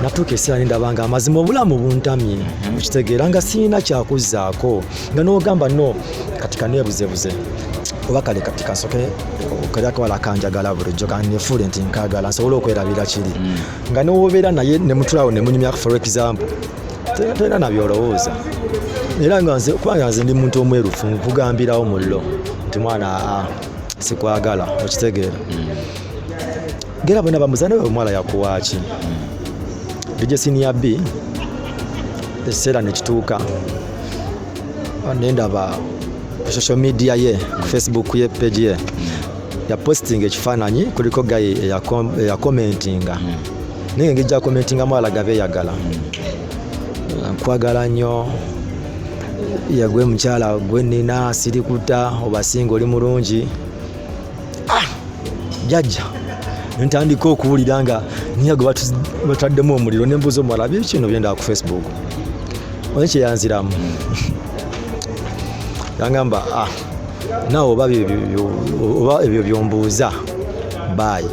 natuuka essira nendabanga amazima obulamu buntamye okitegeera nga sirina kyakuzzaako nga n'ogamba no kati kaneebuzebuze oba kale kati kasoke kaliakawala kanjagala bulijjo kanefuule nti nkagala nsobole okwerabira kiri nga nowobeera naye nemutulawo nemunyumya for example tena nabyolowooza era nga nze kubanga nze ndi muntu omwerufu nkugambirawo mullo nti mwana sikwagala okitegeera gera bonna bamuzane omwala yakuwaaki DJ Senior B ekiseera nekituuka nendaba social media ye ku Facebook ye page ye ya posting ekifaananyi kuliko gayi eya commentinga naye ngejja commentinga mwala gabe yagala nkwagala nnyo yagwe mukyala gwe nina sirikuta obasinga oli mulungi jajja ntandika okuwulira nga niyago bataddemu omuliro nembuuza omwala bikino byenda ku Facebook oye kyeyanziramu yangamba nawe oba ebyo byombuuza bayi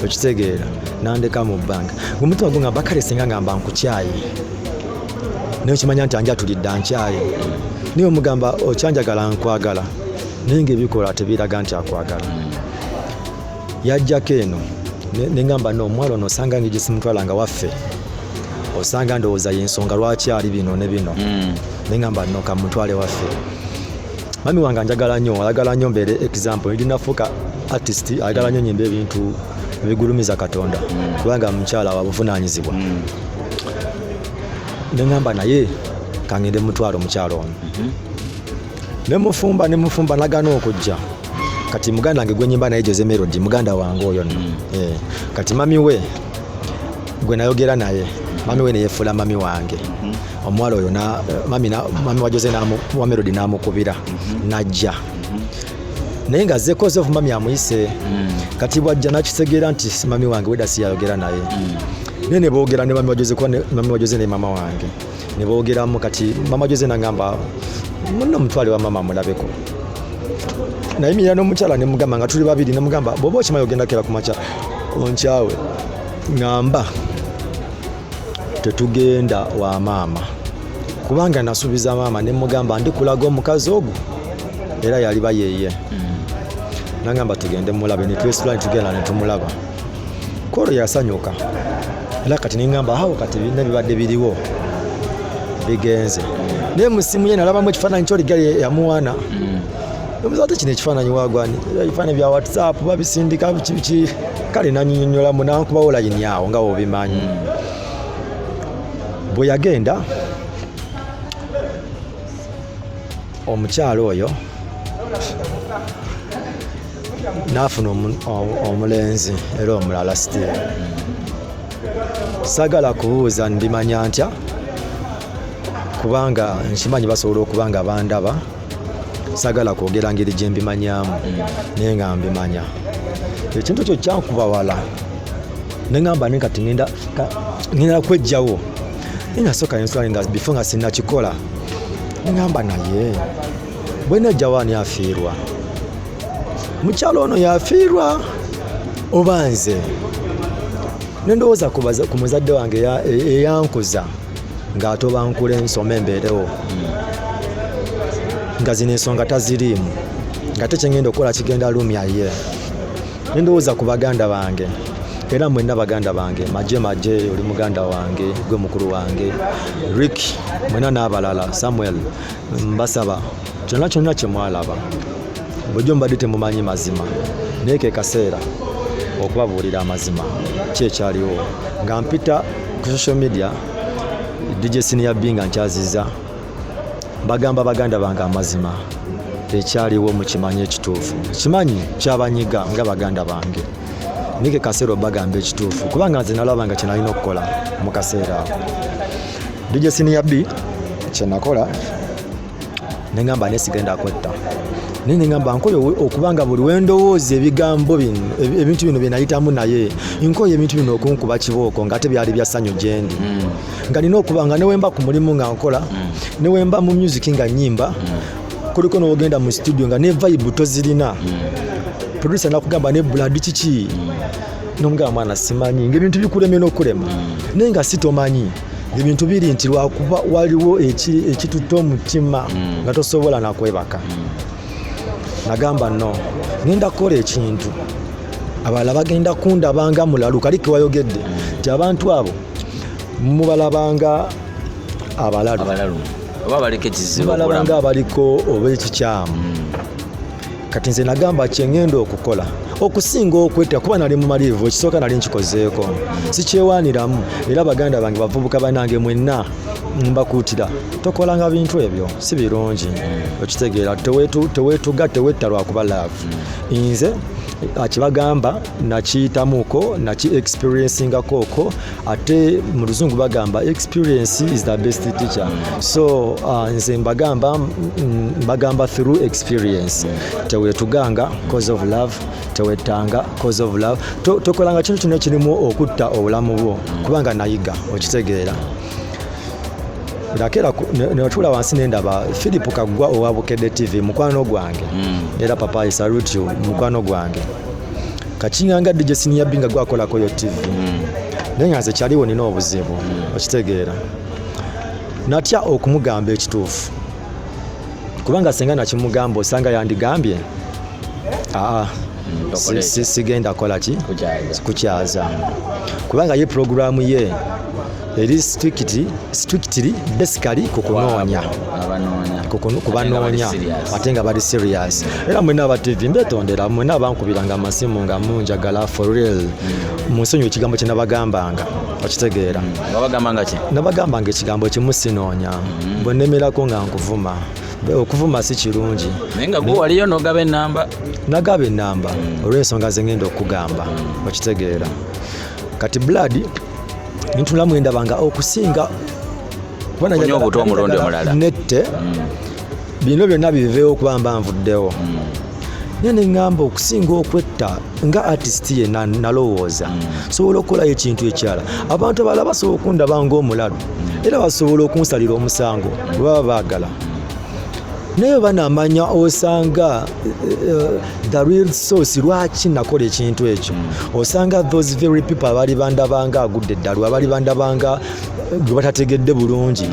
okitegeera nandeka mu bbanga omutima gwo ngamba kale singa ngamba nkukyayi naye kimanya nti anjatulidde ankyaye niye omugamba okyanjagala nkwagala naye ngaebikola tebiraga nti akwagala yajjako eno nengamba n'omwalo ono osanga ngigisimutwalanga waffe osanga ndowooza y'ensonga lwaki ali bino ne bino nengamba no kamutwale waffe mami wange njagala nnyo ayagala nnyo mbeere example ndinafuuka artist ayagala nnyo nyimba ebintu ebigulumiza Katonda kubanga mukyala wabuvunaanyizibwa nengamba naye kangende mutwalo mukyalo ono nemufumba nagana okujja kati muganda wange gwenyimba naye Jose Melody muganda wange oyo kati mami we gwe nayogera naye mami we neyefuula mami wange omwala oyo mami wa Jose wa Melody namukubira najja naye nga ze cause of mami amuyise kati bwajja nakitegeera nti mami wange weda siyayogera naye naye ne boogera ne mami wa Jose ne mama wange ne boogeramu kati mama Jose nagamba muno mutwale wa mama mulabeko naye mira n'omukyala ne mugamba nga tuli babiri ne mugamba bw'oba okimanyi ogenda kera ku makya onkyawe ngamba tetugenda wa maama kubanga nasuubiza maama ne mugamba ndikulaga omukazi ogwo era yaliba yeeye nagamba tugende mulabe ne twesula ne tugenda ne tumulaba kolo yasanyuka era kati nengamba awo kati bina bibadde biriwo bigenze naye musimu ye nalabamu ekifaananyi kyoligali yamuwana omuzate kino ekifaananyi wagwani ebifaananyi bya WhatsApp babisindika biki kale nanyinyonyolamu nankubawo layini awo nga wobimanyi bwe yagenda omukyalo oyo n'afuna omulenzi era omulala still sagala kubuuza ndimanya ntya kubanga nkimanyi basobola okuba nga bandaba sagala kwogera ngeri gye mbimanyaamu naye nga mbimanya ekintu ekyo kyankuba wala nengamba ne kati ngenda kwejjawo ninasooka nensula nga before nga sinnakikola nengamba naye bwe nejjawo ani afiirwa mukyalo ono yafiirwa oba nze nendowooza ku muzadde wange eyankuza ng'ate oba nkula ensoma embeerewo nga zino ensonga taziriimu nga tekyengenda okukola kigenda lumya ye nendowooza ku baganda bange era mwenna baganda bange majje oli muganda wange gwe mukulu wange Rick mwena n'abalala Samuel mbasaba kyonna kye mwalaba bujjo mbadde temumanyi mazima naye ke kaseera okubabuulira amazima kyekyaliwo nga mpita ku social media DJ Senior Binga nkyaziza bagamba baganda bange amazima ekyaliwo mu kimanyi ekituufu kimanyi kyabanyiga nga baganda bange nike kaseero bagamba ekituufu kubanga nze nalaba nga kyenalina okukola mu kaseera ako DJ Senior B kyenakola nengamba nesigenda kwetta nengamba nkoyo okubanga buli wendowooza ebigambo bino ebintu bino byenayitamu naye nkoyo ebintu bino okunkuba kibooko nga ate byali byasanyu gyendi nga nina okubanga newemba ku mulimu nga nkola newemba mu music nga nyimba kuliko n'ogenda mu studio nga ne vibe tozirina producer nakugamba ne blood kiki nomugamba mwana simanyi ng'ebintu bikuleme n'okulema naye nga sitomanyi ebintu biri nti lwakuba waliwo ekitutta omutima nga tosobola nakwebaka nagamba no ngenda kukola ekintu abalala bagenda kundabanga mulalu kali kewayogedde nti abantu abo mubalabanga abalalu oba baleke kizibu mubalabanga abaliko oba ekikyamu kati nze nagamba kyengenda okukola okusinga okwetta kuba nali mumalivu ekisooka nali nkikozeeko sikyewaaniramu era baganda bange bavubuka banange mwenna mbakuutira tokolanga bintu ebyo si birungi okitegeera teweetuga tewetta lwakuba laavu nze akibagamba nakiyitamuuko naki-experiencingako ate mu luzungu bagamba experience is the best teacher so nze mbagamba through experience teweetuganga cause of love tewettanga cause of love tokolanga kintu kyonna kirimu okutta obulamu bwo kubanga nayiga okitegeera Rakera netula wansi nendaba Philip Kagwa owa Bukedde TV mukwano gwange era papa I salute you mukwano gwange kachinyanga DJ Senior Binga gwakola ko yo TV nenyaze kyaliwo nina obuzibu okitegeera natya okumugamba ekituufu kubanga senga nakimugamba osanga yandigambye sigenda kola ki kukyaza kubanga ye programu ye eri strictly basically kukunoonya kubanoonya ate nga bali serious era mwena aba TV mbetondera mwena abankubiranga amasimu nga munjagala for real munsonyi ekigambo kye nabagambanga okitegeera nabagambanga ekigambo kimu sinoonya bwenemerako nga nkuvuma okuvuma si kirungi naye nga gwe waliyo nogaba ennamba nagaba ennamba olw'ensonga ze ngenda okugamba okitegeera kati blood ntula mwendabanga okusinga obuto omulundi omulala nette bino byonna biveewo okubamba nvuddewo naye neŋŋamba okusinga okwetta nga artist ye nalowooza sobola okukolayo ekintu ekyala abantu abalala basobola okundaba ng'omulalu era basobola okunsalira omusango bwe baba baagala naye banamanya osanga the real source lwaki nakola ekintu ekyo osanga those very people abali bandabanga agudde eddalu abali bandabanga gwe batategedde bulungi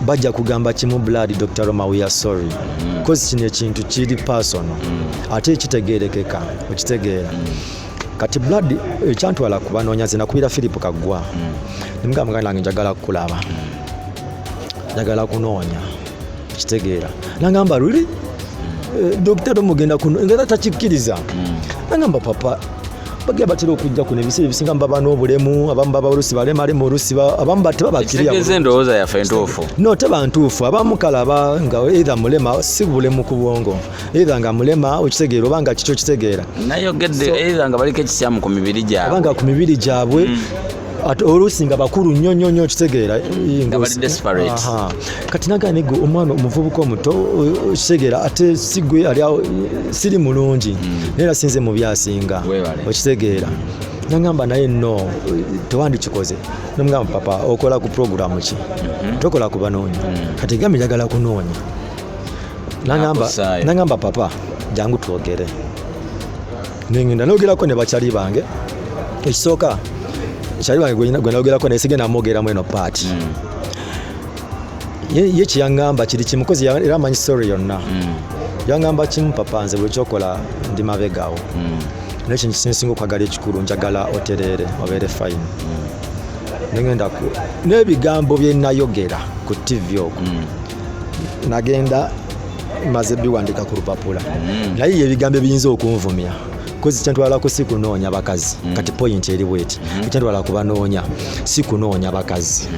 bajja kugamba kimu blood Dr. Roma we are sorry because kino ekintu kiri personal ate ekitegeerekeka okitegeera kati blood ekyantwala kubanoonya ze nakubira Philip Kagwa nimugamba muganda wange njagala kukulaba njagala kunoonya kitegeera nangamba luli Dr. mugenda kuno ngera takikkiriza nangamba papa bagya batera okujja kuno ebiseera ebisinga mbaba n'obulemu abamu baba olusi balema ali mu olusi abamu bate babakiriya kitegeeza endowooza yaffe entuufu no teba ntuufu abamu kalaba nga either mulema si bulemu ku bwongo either nga mulema okitegeera oba nga kikyo kitegeera nayogedde either nga baliko ekisyamu ku mibiri gyabwe oba nga ku mibiri gyabwe olusi nga bakulu nnyo kitegeera kati naganigo omwana omuvubuka omuto kitegeera ate sigwe ali siri mulungi naye sinze mu byasinga okitegeera nangamba naye no tewandikikoze namugamba papa okola ku programu ki tokola kubanoonya kati gambe njagala kunoonya nangamba papa jangu twogere nengenda nogerako ne bakyali bange ekisooka kyali bange gwe nayogerako naye sigenda mwogeramu eno paati ye kiyangamba kiri kimukozi era amanyi story yonna yangamba kimu papa nze buli kyokola ndi mabegawo naye kintu kinsinga okwagala ekikulu njagala otereere obeere fine negenda n'ebigambo bye nayogera ku TV okwo nagenda maze biwandika ku lupapula naye ebigambo ebiyinza okunvumya kozi kyantwala ku si kunoonya bakazi kati point eri bweti ekyantwala kubanoonya si kunoonya bakazi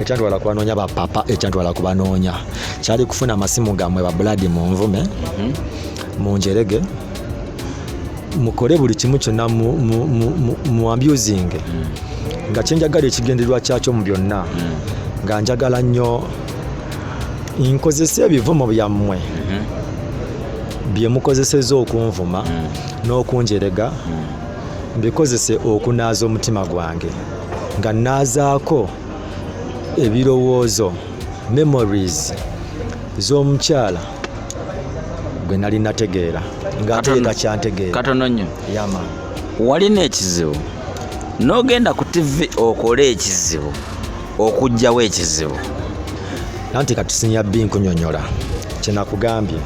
ekyantwala kubanoonya bapapa ekyantwala kubanoonya kyali kufuna amasimu gammwe ba blood mu nvume munjerege mukole buli kimu kyonna mu abusing nga kyenjagala ekigendererwa kyakyo mu byonna nga njagala nnyo nkozesa ebivumo byammwe bye mukozeseza okunvuma n'okunjerega mbikozese okunaaza omutima gwange nga naazaako ebirowoozo memories z'omukyala gwe nali nategeera ng'ate takyantegeera katono nnyo yama walina ekizibu n'ogenda ku TV okole ekizibu okugjawo ekizibu nanti kati sinyabbi nkunyonyola kyenakugambye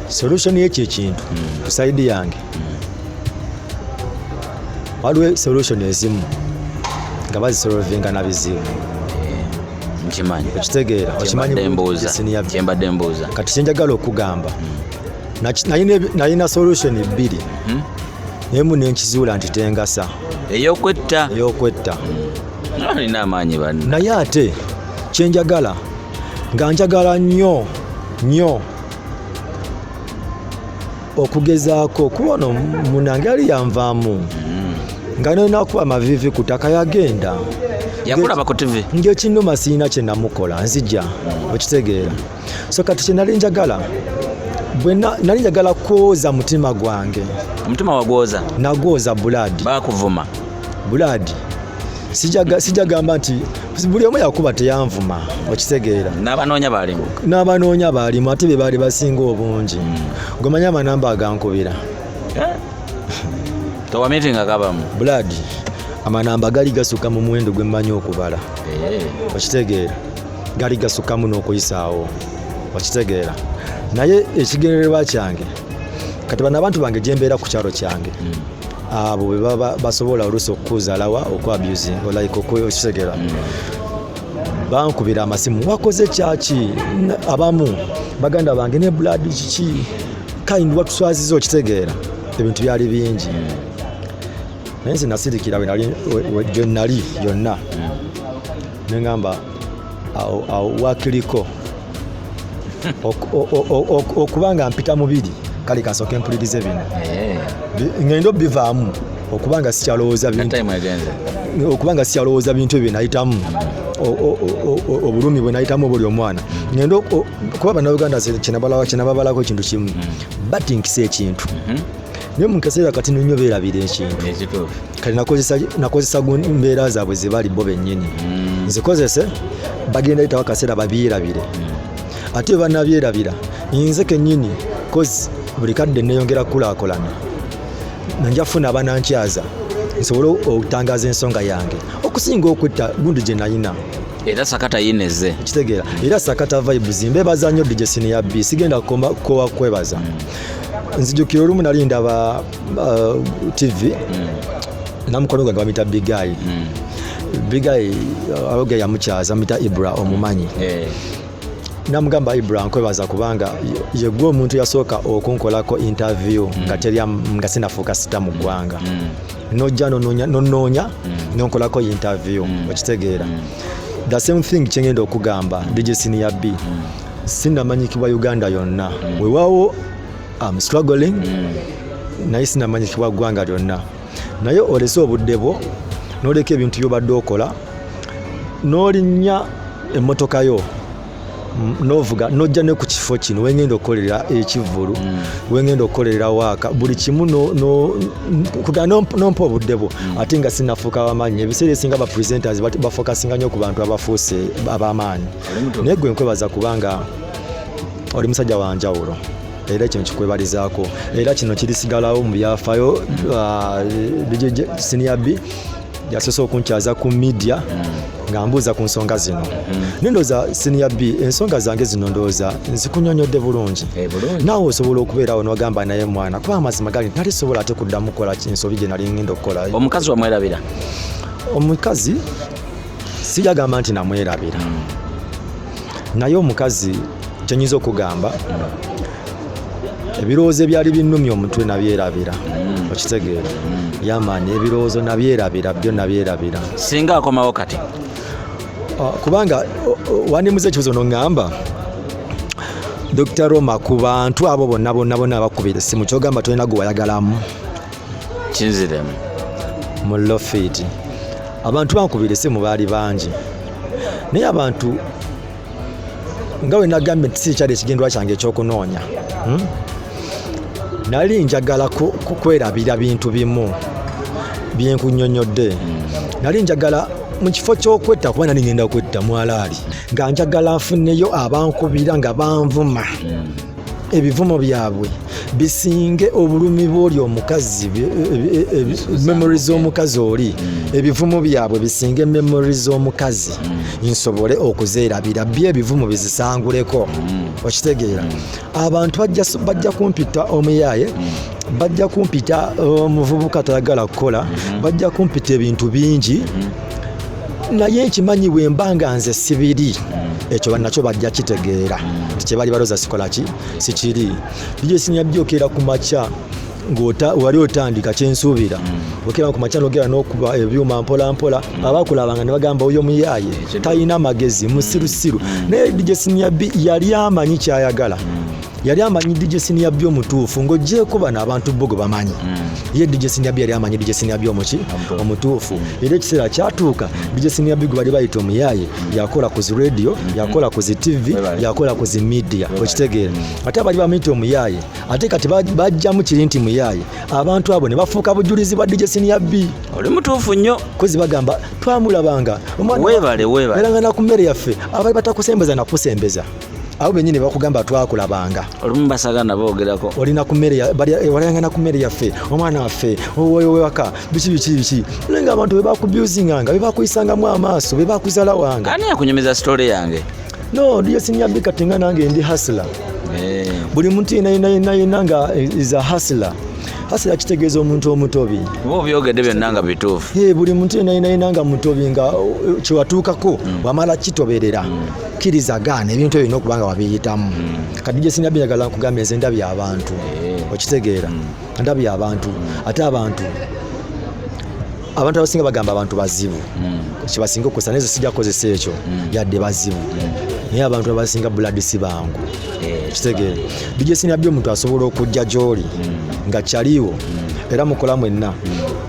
solution y'ekyo ekintu ku saidi yange waliwo solution ezimu nga bazisolvinga na bizibu nkimanyi okitegeera kyembadde mbuuza kati kyenjagala okugamba nalina solution bbiri emu nenkizuula nti tengasa eyokwetta alina amaanyi banne naye ate kyenjagala nga njagala nnyo okugezaako kuwono munange yali yanvaamu nga nenakuba amavivi ku ttaka yagenda yakulaba ku TV ng'ekinnuma siina kye namukola nzija okitegeera so kati kye nali njagala nali njagala kwoza mutima gwange omutima wagwoza nagwoza buladi bakuvuma buladi sijagamba nti buli omu yakuba teyanvuma okitegeera n'abanoonya baalimu ate be baali basinga obungi gomanya amanamba agankubira towamitinga kabamu buladi amanamba gali gasukka mu muwendo gwe mmanyi okubala okitegeera gali gasukkamu n'okuyisaawo okitegeera naye ekigendererwa kyange kati bano abantu bange gye mbeera ku kyalo kyange abo bwe baba basobola oluusi okukuzaalawa okwabusing like okitegeera bankubira amasimu wakoze kyaki abamu baganda bange ne blood kiki kind watuswaziza okitegeera ebintu byali bingi naye nze nasirikira gye nali yonna neŋŋamba awo wakiriko okubanga mpita mubiri kale kasooke mpulirize bino ngendo bivaamu okubanga sikyalowooza bintu ebyo nayitamu obulumi bwe nayitamu buli omwana ngendo kuba bannayuganda kyenababalako ekintu kimu batinkisa ekintu naye mu kaseera kati nnyo beerabira ekintu kale nakozesa mbeera zaabwe ze bali bo bennyini nzikozese bagenda yitawo akaseera babyerabire ate bwe bannabyerabira nze kennyini kozi buli kadde neyongera kukulaakulana nanjafuna abanankyaza nsobole okutangaza ensonga yange okusinga okwetta gundi gye nayina era sakata yineze kitegeera era sakata vibes mbebaza nnyo DJ Senior B sigenda kowa kwebaza nzijukira olumu nali ndaba TV namukono gwange bamita bigayi awoge yamukyaza amita Ibra omumanyi namugamba Ibra nkwebaza kubanga yegwe omuntu yasooka okunkolako interview nga sinafuuka sita mu ggwanga nojja nonoonya nonkolako interview okitegeera the same thing kyengenda okugamba DJ Senior B sinamanyikibwa Uganda yonna weewaawo am struggling naye sinamanyikibwa ggwanga lyonna naye olese obudde bwo n'oleka ebintu by'obadde okola n'olinnya emmotoka yo novuga nojja ne ku kifo kino wengenda okukolera ekivulu wengenda okukolera waaka buli kimu nompa obudde bwo ate nga sinafuuka w'amaanyi ebiseera esinga bapresenters bafokasinga nnyo ku bantu abafuuse ab'amaanyi naye gwe nkwebaza kubanga oli musajja wanjawulo era ekyo nkikwebalizaako era kino kirisigalawo mu byafaayo DJ Senior B yasoose okunkyaza ku media nga mbuuza ku nsonga zino nendooza Senior B ensonga zange zino ndooza nzikunyonyodde bulungi naawe osobola okubeerawo n'ogamba naye mwana kuba amazima gali nali sobola ate kuddamu kukola ensobi gye nali ngenda okukola omukazi wamwerabira omukazi sijagamba nti namwerabira naye omukazi kyenyinza okugamba ebirowoozo byali binnumya omutwe nabyerabira okitegeera yamaani ebirowoozo nabyerabira byo nabyerabira singa akomawo kati kubanga wandimuze ekibuzo noŋŋamba Dr. Roma ku bantu abo bonna bakubira essimu kyogamba tolina gwe wayagalamu kinziremu mu lofiti abantu bankubira essimu baali bangi naye abantu nga we nagambye nti sikyali ekigendwa kyange ekyokunoonya nali njagala kwerabira bintu bimu byenkunnyonnyodde nali njagala mu kifo ky'okwetta kuba nali ngenda kwetta mwalaali nga njagala nfuneyo abankubira nga banvuma ebivumo byabwe bisinge obulumi bw'oli omukazi memory z'omukazi oli ebivumo byabwe bisinge memory z'omukazi nsobole okuzeerabira bye ebivumo bizisanguleko okitegeera abantu bajja kumpita omuyaaye bajja kumpita omuvubuka tayagala kukola bajja kumpita ebintu bingi naye nkimanyi bwe mbanga nze sibiri ekyo nakyo bajja kitegeera kyebali balooza sikola ki sikiri bijje sinyabyokera ku makya wali otandika kyensuubira okera ku makya nogera n'okuba ebyuma mpola mpola abakulabanga ne bagamba oyo muyaaye talina magezi musirusiru naye DJ Sinyabi yali amanyi kyayagala yali amanyi DJ Sinyabi omutuufu ng'oggyeko bano abantu bogo bamanyi ye DJ Sinyabi yali amanyi DJ Sinyabi omutuufu era ekiseera kyatuuka DJ Sinyabi gwe bali bayita omuyaaye yakola ku zi radio yakola ku zi TV yakola ku zi media okitegeera ate abali bamuyita omuyaaye ate kati bajjamu kiri nti muyaaye abantu abo ne bafuuka bujulizi bwa DJ Sinyabi oli mutuufu nnyo kozi bagamba twamulabanga weebale era nga nakumere yaffe abali batakusembeza nakusembeza abo benyini bakugamba twakulabanga olumu basagana boogerako olina kumere walangana kumere yaffe omwana waffe owoyo wewaka biki nenga abantu bebakubusinganga bebakuyisanga amaaso bebakuzala wanga ani yakunyumiza story yange no DJ Sinyabi katinga nange ndi hustler buli muntu yina nga is a hustler hustler kitegeeza omuntu omutobi bo byogedde byonna nga bituufu buli muntu yina nga mutobi nga kiwatuukako wamala kitoberera kirizagaana ebintu ebyo okubanga wabiyitamu kati DJ Sinyabi njagala nkugambye nze ndabye abantu okitegeera ndabye abantu ate abantu abasinga bagamba abantu bazibu kibasinga okusa nezo sijja kukozesa ekyo yadde bazibu naye abantu abasinga buladi si bangu kitegeera DJ Sinyabi omuntu asobola okujja gy'oli nga kyaliwo era mukola mwenna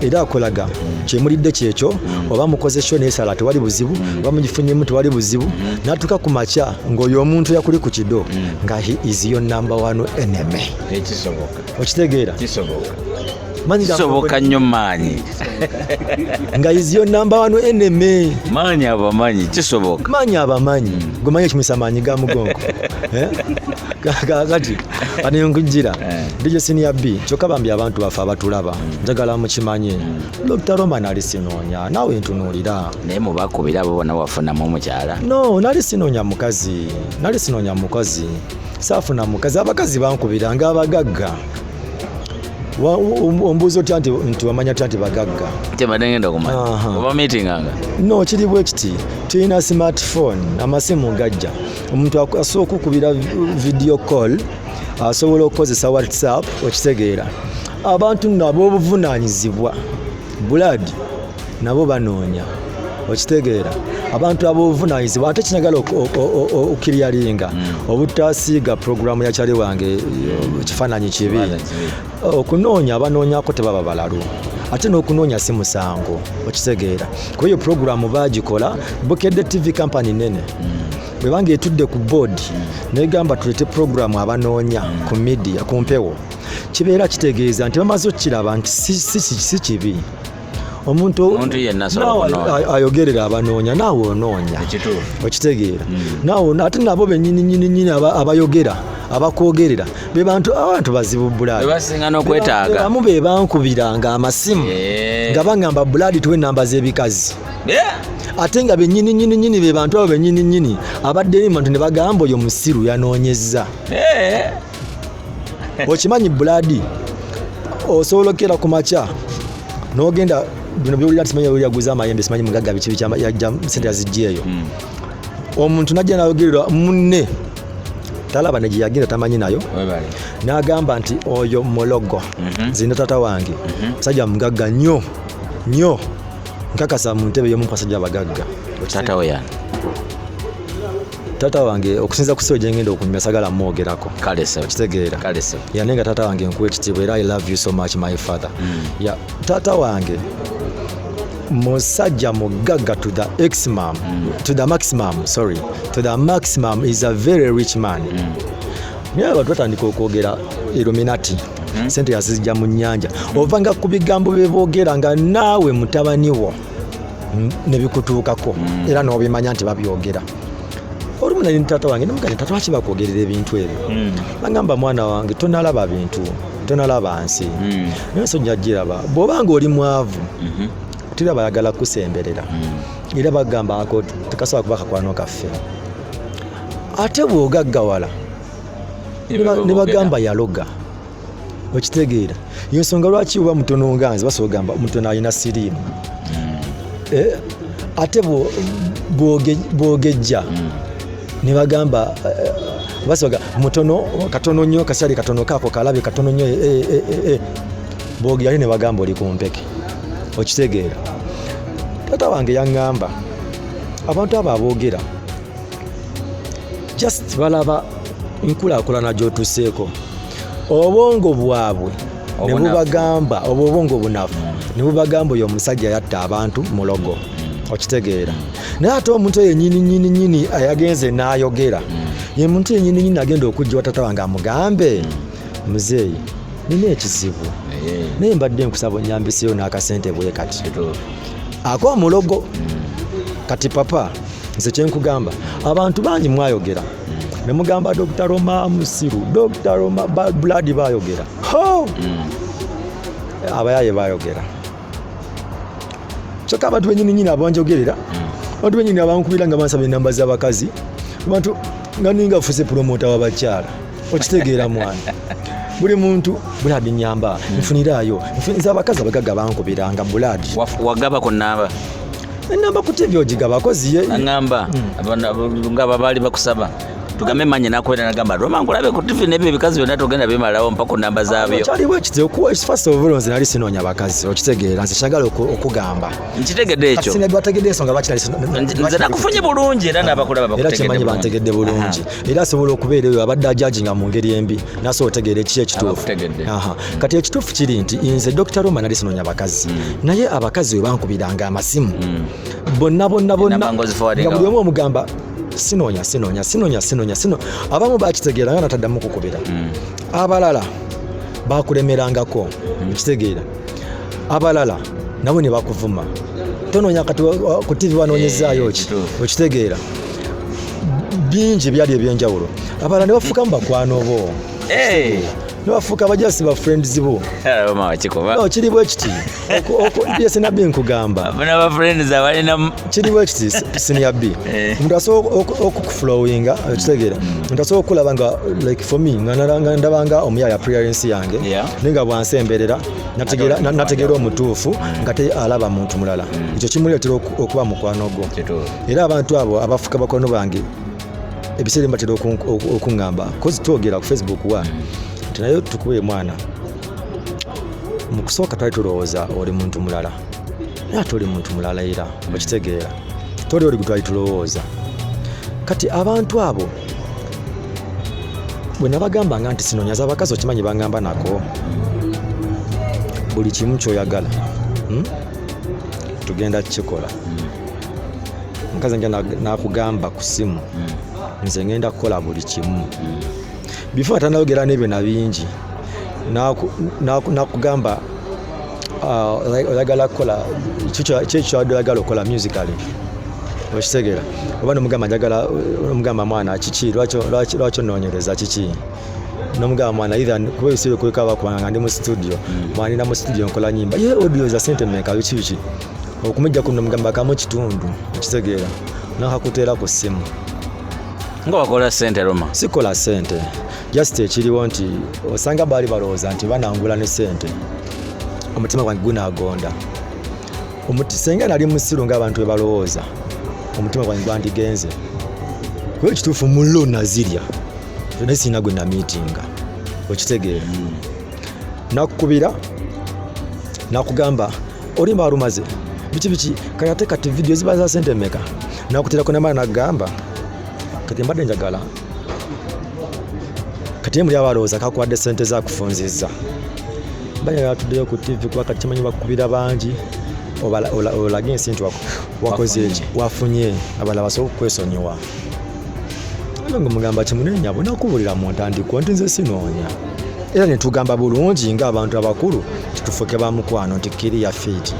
era akolaga kyemulidde kyekyo oba mukoze sho nesala tewali buzibu oba mugifunyemu tewali buzibu natuka ku makya ng'oyo omuntu yakuli ku kido nga he is your number one enemy okitegeera kisoboka nnyo maanyi nga is your number one enemy maanyi abamanyi kisoboka maanyi abamanyi gumanyi ekimisa maanyi ga mugongo kati anenkujira DJ Sinyabi kyokka bambi abantu bafe abatulaba njagala mukimanye Dr. Roma nali sinoonya naawe ntunuulira naye mubakubira abo bona wafunamu omukyala no nali sinoonya mukazi saafuna mukazi abakazi bankubira nga abagagga ombuuza otya nti wamanya tya nti bagagga temadengenda kumanya oba meetinganga no kiri bwe kiti tulina smartphone amasimu gajja omuntu asobola okukubira video call asobola okukozesa WhatsApp okitegeera abantu nabo obuvunaanyizibwa blood nabo banoonya okitegeera abantu abobuvunaanyizibwa ate kinagala okiryalinga obutasiiga programu ya kyali wange kifaananyi kibi okunoonya abanoonyako tebaba balalu ate n'okunoonya si musango okitegeera kuba eyo programu bagikola Bukedde TV company nene bwe bange etudde ku board negamba tulete programu abanoonya ku media ku mpewo kibeera kitegeeza nti bamaze okukiraba nti si kibi omuntu yenna ayogerera abanoonya naawe onoonya okitegeera naawe ate nabo bennyini abayogera abakwogerera be bantu bazibu buladi basinga n'okwetaaga abamu be bankubiranga amasimu nga bagamba buladi tuwe namba z'ebikazi ate nga bennyini be bantu abo bennyini abadde abantu ne bagamba oyo musiru yanoonyezza okimanyi buladi osobola okera ku makya n'ogenda bino byolira simanyi bwe yaguza amayembe simanyi mugaga biki yajja sente yazijjeeyo omuntu najja nayogerera munne talaba ne Yagenda tamanyi nayo n'agamba nti oyo mulogo zina tata wange musajja mugagga nnyo nkakasa mu ntebe y'omu pasajja abagagga tata oya tata wange okusinza ku Solja ngenda okunyuma sagala mwogerako kale se kitegeera kale se yanenga tata wange nkuwe ekitiibwa era I love you so much my father ya tata wange musajja mugagga to the maximum is a very rich man naye abantu batandika okwogera Illuminati sente yazijja mu nnyanja ovanga ku bigambo bye boogera nga naawe mutabani wo ne bikutuukako era n'obimanya nti babyogera olumu nali tata wange namugane tata lwaki bakwogerera ebintu ebyo bagamba mwana wange tonalaba bintu tonalaba nsi naye Solja giraba bw'obanga oli mwavu tira bayagala kusemberera era bagamba ako tekasobola kuba kakwano kaffe ate bw'ogaggawala ne bagamba yaloga okitegeera yensonga lwaki oba mutono nganzi basobola kugamba mutono alina siriimu ate bwogejja ne bagamba basobola mutono katono nnyo kasali katono kaako kalabye katono nnyo bwogera ne bagamba oli kumpeke okitegeera tata wange yaŋŋamba abantu abo aboogera just balaba enkulaakulana gy'otuseeko obwongo bwabwe ne bubagamba obwongo bunafu ne bubagamba oyo omusajja yatta abantu mulogo okitegeera naye ate omuntu oyo nyini ayagenze n'ayogera ye muntu yennyini agenda okujja tata wange amugambe muzeeyi nina ekizibu naye mbadde nkusaba onyambiseyo n'akasente bwe kati ako mulogo kati papa nze kyenkugamba abantu bangi mwayogera ne mugamba Dr. Roma Musiru Dr. Roma Blood bayogera abayaye bayogera kyokka abantu bennyini abanjogerera abantu bennyini abankubira nga bansaba enamba z'abakazi abantu nga ninga fuse promota w'abakyala okitegeera mwana buli muntu buladi nyamba nfunirayo nfunza abakazi abagagga bankubiranga buladi wagaba ku namba ku TV ogigaba akozi ye ngamba ngaba bali bakusaba tugambe manye nakwera nagamba Roma ngulabe ku TV nebyo bikazi byonna tugenda bimalawo mpaka namba zaabyo kyaliwo ekite okuwa first of all nze nali sinoonya bakazi okitegeera nze kyagala okugamba nkitegedde ekyo sinabbi bategedde ensonga lwaki nze nakufunye bulungi era n'abakulaba bakutegedde era kimanyi bantegedde bulungi era asobola okubeera eyo abadde ajajinga mu ngeri embi nasobola otegeera ekiki ekituufu kati ekituufu kiri nti nze Dr. Roma nali sinoonya bakazi naye abakazi we bankubiranga amasimu bonna nga buli omu omugamba sinoonya abamu bakitegeera nga nataddamu kukubira abalala bakulemerangako ekitegeera abalala nabo ne bakuvuma tonoonya kati ku TV wanoonyezaayo ki okitegeera bingi byali ebyenjawulo abalala ne bafuukamu bakwano bo nebafuuka bajasi ba friends bo kiri bwe kiti byese nabbi nkugamba kiri bwe kiti senior B omuntu asobola okukuflowinga okitegeera omuntu asobola okulaba nga like for me nga ndabanga omuyaya appearance yange nenga bwansemberera nategeera omutuufu nga te alaba muntu mulala ekyo kimuleetera okuba mukwano gwo era abantu abo abafuuka bakwano bange ebiseera mbatera okuŋŋamba kozi twogera ku Facebook naye tukube mwana mu kusooka twali tulowooza oli muntu mulala naye ate oli muntu mulala era okitegeera toli oli gwe twali tulowooza kati abantu abo bwe nabagambanga nti sinonyaza abakazi okimanyi bangamba nako buli kimu kyoyagala tugenda kukikola mukazi nja nakugamba ku simu nze ngenda kukola buli kimu before atanayogera n'ebyo na bingi nakugamba oyagala kukola kyekyoyagala okukola musically okitegeera oba nomugamba njagala omugamba mwana kiki lwaki onoonyereza kiki nomugamba mwana either kuba ebisibe kwekaba kubanga ndi mu studio mwanina mu studio nkola nyimba ye audio za sente mmeka biki okumujja kuno nomugamba kamu kitundu okitegeera nakakuteera ku ssimu nga wakola sente Roma sikola sente just ekiriwo nti osanga baali balowooza nti banangula ne sente omutima gwange gunaagonda senga nali musiru ng'abantu bwe balowooza omutima gwange gwandigenze kuba ekituufu mullo nazirya naye sina gwe na meetinga okitegeera nakukubira nakugamba olimba walumaze biki kayate kati video ziba za sente meka nakutirako namala nagamba kati mbadde njagala kati muli abalowooza kakuwadde sente zakufunzizza banyagala tuddeyo ku TV kuba kati kimanyi bakubira bangi olage ensi nti wakoze eki wafunye abala basobola okwesonyiwa nga mugamba kimunenya bonakubuulira mu ntandikwa nti nze sinoonya era netugamba bulungi ng'abantu abakulu titufuke ba mukwano nti kiri ya fiiti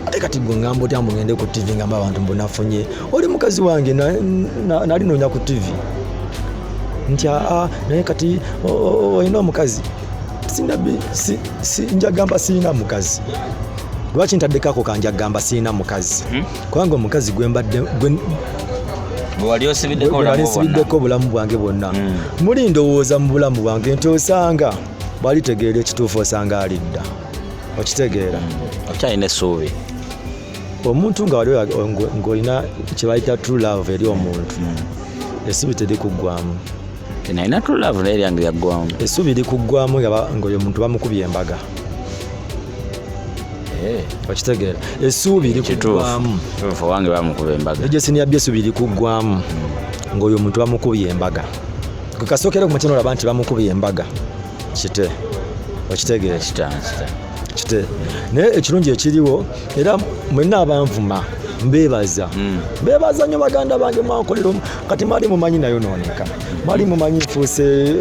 ate kati gwe ngamba otya mugende ku TV ngamba abantu mbonafunye oli mukazi wange nali noonya ku TV nti naye kati olina omukazi njagamba sirina mukazi lwaki ntaddekako kanjagamba sirina mukazi kubanga omukazi gwembadde wali osibiddeko obulamu bwange bwonna muli ndowooza mu bulamu bwange nti osanga bwalitegeera ekituufu osanga alidda okitegeera okyalina essuubi omuntu nga wali ng'olina kyebayita true love eri omuntu essuubi terikuggwamu nalina true love naye lyange lyaggwamu essuubi likuggwamu ng'oyo omuntu bamukubye embaga okitegeera essuubi likuggwamu wange bamukuba embaga ejesini yabye essuubi likuggwamu ng'oyo omuntu bamukubye embaga kasookera ku makino olaba nti bamukubye embaga kite okitegeera kite naye ekirungi ekiriwo era mwenna abanvuma mbebaza nnyo baganda bange mwankolera kati mwali mumanyi nayo nooneka mwali mumanyi nfuuse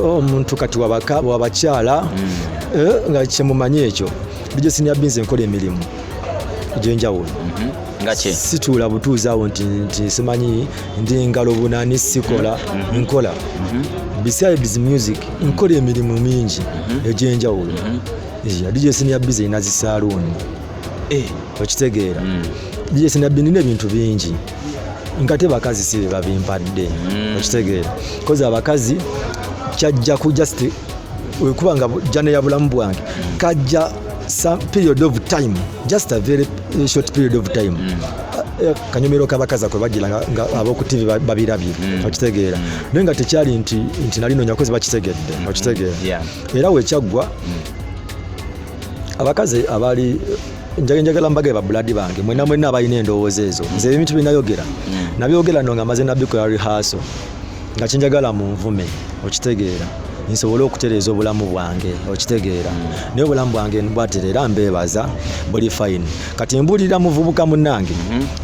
omuntu kati wabakyala nga kyemumanyi ekyo bijesini yabinze nkola emirimu egyenjawulo situula butuuzi awo nti simanyi ndi ngalo bunaani sikola nkola besides music nkola emirimu mingi egyenjawulo dijesini yabinze ina zisaaluuni okitegeera dijesini yabinze nina ebintu bingi nkate bakazi si babimpadde okitegeera kozi abakazi kyajja ku just kubanga jana ya bulamu bwange kajja some period of time, just a very short period of time. Kanyomero kabakaza kwe bagira nga aboku TV babirabye okitegeera nenga tekyali nti nali nonya kozi bakitegedde okitegeera era wekyagwa abakazi abali njagala mbage ba blood bange mwenna abayina endowooza ezo nze ebintu binayogera nabyogera nonga maze nabikola rehearsal nga kinjagala mu nvume okitegeera nsobola okutereeza obulamu bwange okitegeera naye obulamu bwange bwaterera mbebaza buli fine kati mbulira muvubuka munnange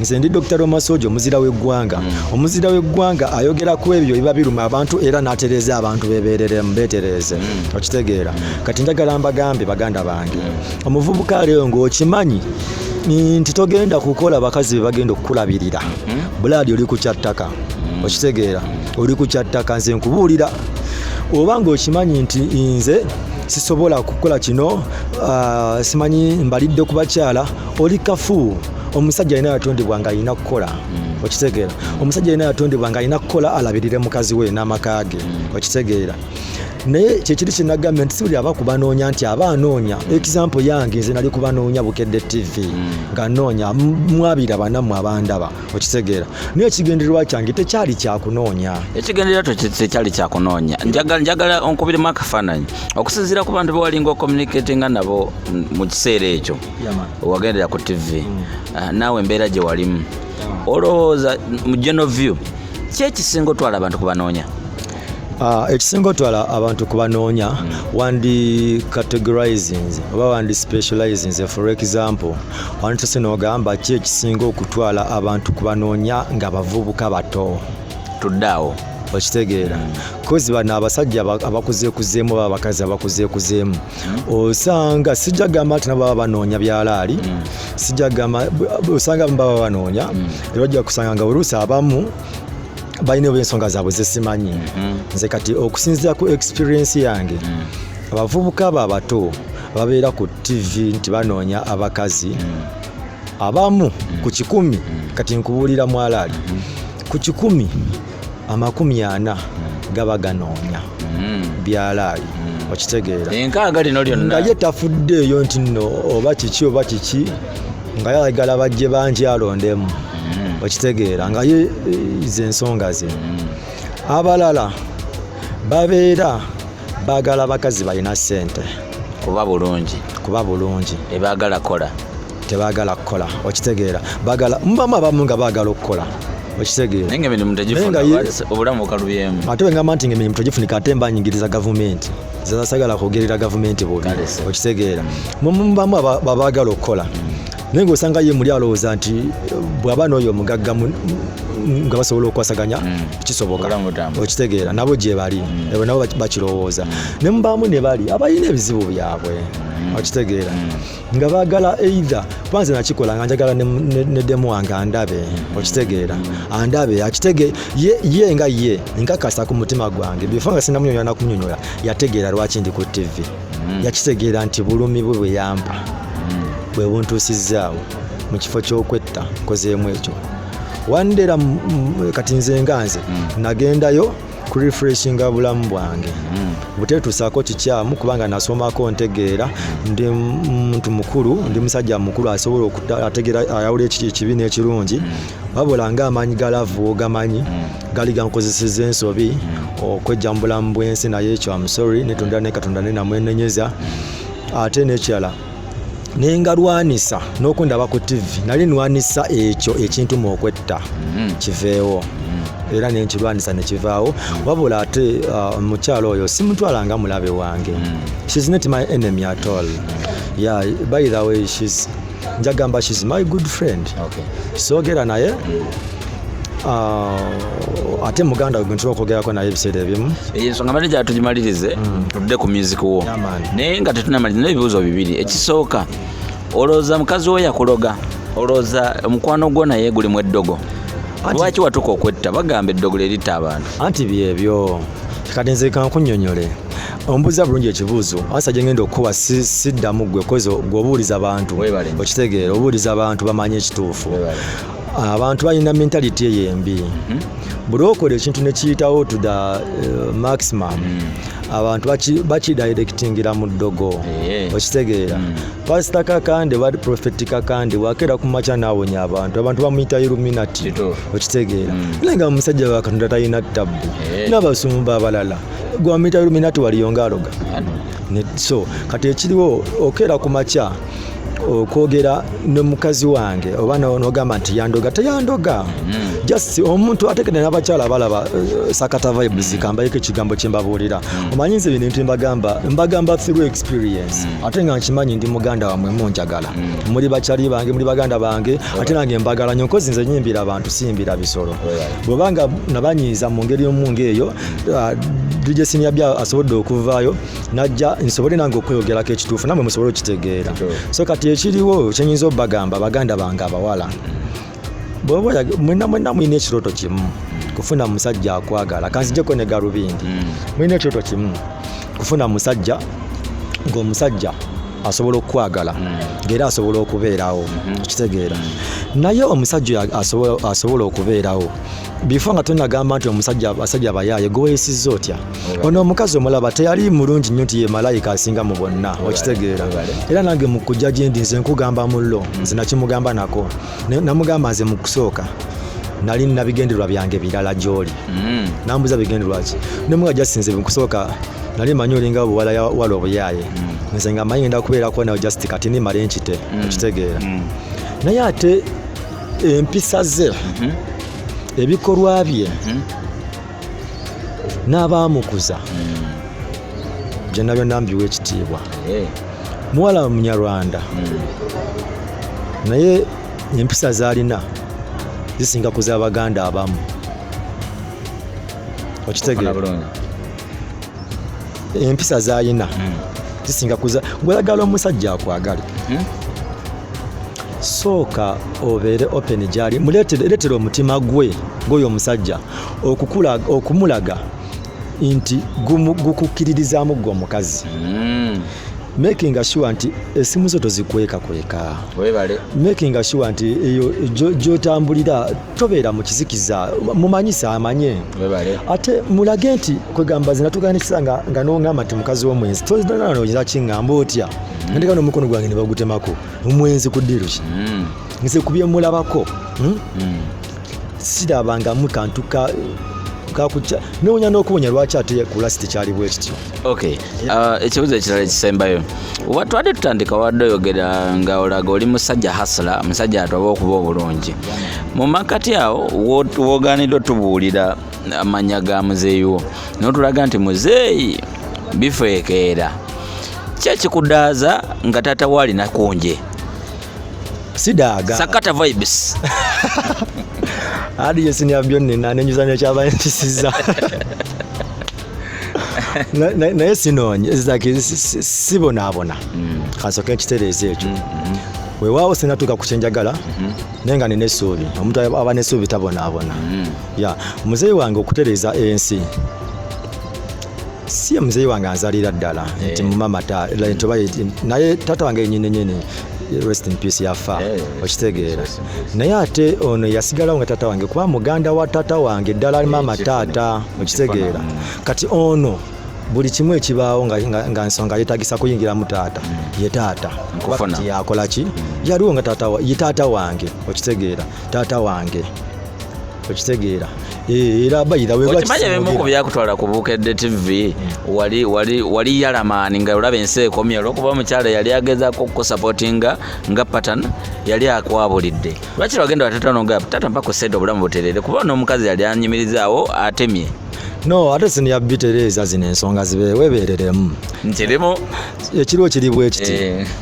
nze ndi Dr. Roma Solja omuzira w'eggwanga omuzira w'eggwanga ayogera ku ebyo biba biruma abantu era n'atereeza abantu beberere mbetereze okitegeera kati njagala mbagambe baganda bange omuvubuka leo ng'okimanyi nti togenda kukola bakazi be bagenda okukulabirira buladi oli ku kyattaka okitegeera oli ku kyattaka nze nkubuulira obanga okimanyi nti nze sisobola kukola kino simanyi mbalidde ku bakyala oli kafu omusajja alina yatondebwa nga alina kukola okitegeera omusajja alina yatondebwa nga alina kukola alabirire mukazi we n'amaka ge okitegeera naye kyekiri kyenagambye nti siwuli aba kubanoonya nti aba anoonya example yange nze nali kubanoonya Bukedde TV nga noonya mwabira banammwe abandaba okitegeera naye ekigendererwa kyange tekyali kyakunoonya ekigendererwa tekyali kyakunoonya njagala onkubiremu akafaananyi okusinziira ku bantu bewalinga ocommunicatinga nabo mu kiseera ekyo wagendera ku TV naawe embeera gye walimu olowooza mu general view kyekisinga otwala abantu kubanoonya ekisinga otwala abantu kubanoonya wandi categorizing oba wandi specializing for example wantu sinogamba ki ekisinga okutwala abantu kubanoonya nga bavubuka bato tuddaawo okitegeera kozi bano abasajja abakuzeekuzeemu oba abakazi abakuzeekuzeemu osanga sijagamba nti nabo baba banoonya byalaali sijagamba osanga baba banoonya era ojja kusanga nga oluusi abamu balina ensonga zaabwe zesimanyi nze kati okusinziira ku experience yange abavubuka abo abato babeera ku TV nti banoonya abakazi abamu ku 100 kati nkubuulira mwalaali ku 100 40 gaba ganoonya byalaali okitegeera enkaaga lino lyonna nga ye tafuddeeyo nti nno oba kiki nga yayagala bajje bangi alondemu okitegeera nga ye ze ensonga ze abalala babeera baagala bakazi balina ssente kuba bulungi ebaagala kola tebaagala kukola okitegeera baagala mubamu abamu nga baagala okukola okitegeera naye ng'emirimu tegifuna obulamu bukalubyemu ate wengamba nti ng'emirimu tegifunika ate mba nyingiriza gavumenti zasagala kwogerera gavumenti bubi okitegeera mubamu babaagala okukola naye ng'osanga ye muli alowooza nti bw'aba n'oyo omugagga nga basobola okwasaganya kisoboka okitegeera nabo gye bali ebo nabo bakirowooza ne mubamu ne bali abalina ebizibu byabwe okitegeera nga baagala either kwanza nakikola nga njagala ne demu wange andabe okitegeera andabe akitege ye nga ye nkakasa ku mutima gwange bifa nga sinamunyonyola nakumunyonyola yategeera lwaki ndi ku TV yakitegeera nti bulumi bwe bweyampa bwe buntuusizaawo mu kifo ky'okwetta nkozeemu ekyo wandera kati nze nganze nagendayo ku refreshinga bulamu bwange butetuusaako kikyamu kubanga nasomako ntegeera ndi muntu mukulu ndi musajja mukulu asobola ategeera ayawula ekibi n'ekirungi wabula ng'amaanyi galavu gamanyi gali gankozeseza ensobi okwejja mu bulamu bw'ensi naye ekyo amusori netondera ne katonda nenamwenenyeza ate n'ekirala nengalwanisa n'okundaba ku TV nali nwanisa ekyo ekintu mu okwetta kiveewo era nenkirwanisa nekivaawo wabula ate mukyalo oyo simutwalanga mulabe wange she's not my enemy at all yeah by the way njagamba she's my good friend soogera naye ate muganda gwe ntuba okwogerako naye ebiseera ebimu ensonga mbadde gyatugimalirize tudde ku music wo naye nga tetunamaliriza n'ebibuuzo bibiri ekisooka olowooza mukazi wo yakuloga olowooza omukwano gwo naye gulimu eddogo lwaki watuka okwetta bagamba eddogo leritta abantu anti byebyo kati nze kankunnyonnyole ombuuza bulungi ekibuuzo ansa gye ngenda okukuba siddamu gwe kozi gweobuuliza abantu okitegeera obuuliza abantu bamanye ekituufu abantu balina mentality eyo embi buli okola ekintu nekiyitawo to the maximum abantu bakidirectingira mu ddogo okitegeera pasita kakande wali profeti kakande wakera ku makya nawonya abantu bamuyita illuminati okitegeera nga omusajja wa Katonda talina ttabu n'abasumba abalala gwe bamuyita illuminati waliyonga aloga so kati ekiriwo okera ku makya okwogera ne mukazi wange oba n'ogamba nti yandoga teyandoga just omuntu ategedde n'abakyala abalaba Sakata vibes kambayeko ekigambo kye mbabuulira omanyi nze bino bintu mbagamba through experience ate nga nkimanyi ndi muganda wamwe munjagala muli bakyali bange muli baganda bange ate nange mbagala nnyo nkozi nze nyimbira abantu siyimbira bisolo bwebanga nabanyiiza mu ngeri y'omunga eyo DJ Senior asobodde okuvaayo najja nsobole nange okweyogerako ekituufu namwe musobole okitegeera so kati ekiriwo kyenyinza obagamba baganda bange abawala mwenna mwina ekirooto kimu kufuna musajja akwagala kanzijeko ne galubindi mwina ekirooto kimu kufuna musajja ng'omusajja asobola okukwagala ng'era asobola okubeerawo kitegeera naye omusajja asobola okubeerawo bifo nga tonagamba nti abasajja bayaaye gweweesizza otya ono omukazi omulaba teyali mulungi nnyo nti ye malayika asinga mu bonna okitegeera era nange mu kujja gye ndi nze nkugamba mullo nze nakimugamba nako namugamba nze mu kusooka nali nabigendererwa byange birala gy'oli nambuza bigendererwa ki nemuga jasinze mukusooka nali manyi olinga buwala wala obuyaaye nze nga manyi ngenda kubeerako nawe just kati nimale nkite okitegeera naye ate empisa ze ebikolwa bye n'abaamukuza byonna byonna mbiwa ekitiibwa muwala munyarwanda naye empisa z'alina zisinga kuza baganda abamu okitegeera empisa z'alina zisinga kuza gweyagala omusajja akwagale sooka obeere open gyali muleetera omutima gwe gw'oyo omusajja okumulaga nti gukukkiririzaamu gwe omukazi making sure nti esimu zo tozikweka making sure nti eyo gyotambulira tobeera mu kizikiza mumanyisa amanye ate mulage nti kwegamba zinatuganisa nga nongamba nti mukazi w'omwenzi tozinanoyinza kiŋŋamba otya ndeka n'omukono gwange ne bagutemako omwenzi ku ddiru ki nze ku byemulabako sirabangamu kantu noonya n'okuwonya lwaki ate kulasi tekyali bwe kityo. Okay, ekibuzo ekirala ekisembayo watwadde tutandika wadde oyogera nga olaga oli musajja hasla, musajja atoba okuba obulungi mu makati awo woganiddwa tubuulira amanya ga muzeeyiwo n'otulaga nti muzeeyi bifeekeera kyekikudaaza nga taata waalina kunje sidaaga sakata vibes adi yesinya byonna nenyuzanya kyabanyisiza naye sinonye sibonaabona kasoke ekitereeza ekyo weewaawo sinatuuka ku kyenjagala naye nga nina essuubi omuntu aba n'essuubi tabonaabona muzeeyi wange okutereeza ensi si muzeeyi wange anzalira ddala nti mumama naye taata wange yenyini rest in peace yafa okitegeera naye ate ono yasigalawo nga taata wange kuba muganda wa taata wange ddala mama taata okitegeera kati ono buli kimu ekibaawo nga ensonga yeetagisa kuyingira mu taata ye taata yakola ki yaliwo nga taata wange okitegeera taata wange okitegeera era bayira okimanyi ebimu ku byakutwala ku Bukedde TV wali yalamaani nga olaba ensi ekomye olwokuba omukyala yali agezaako okukusapootinga nga pattern yali akwabulidde lwaki lwagenda watatanoga tata mpaka osente obulamu buterere kuba n'omukazi yali anyimirizaawo atemye no ate siniyabitereeza zino ensonga weebereremu nkirimu ekiriwo kiri bwe kiti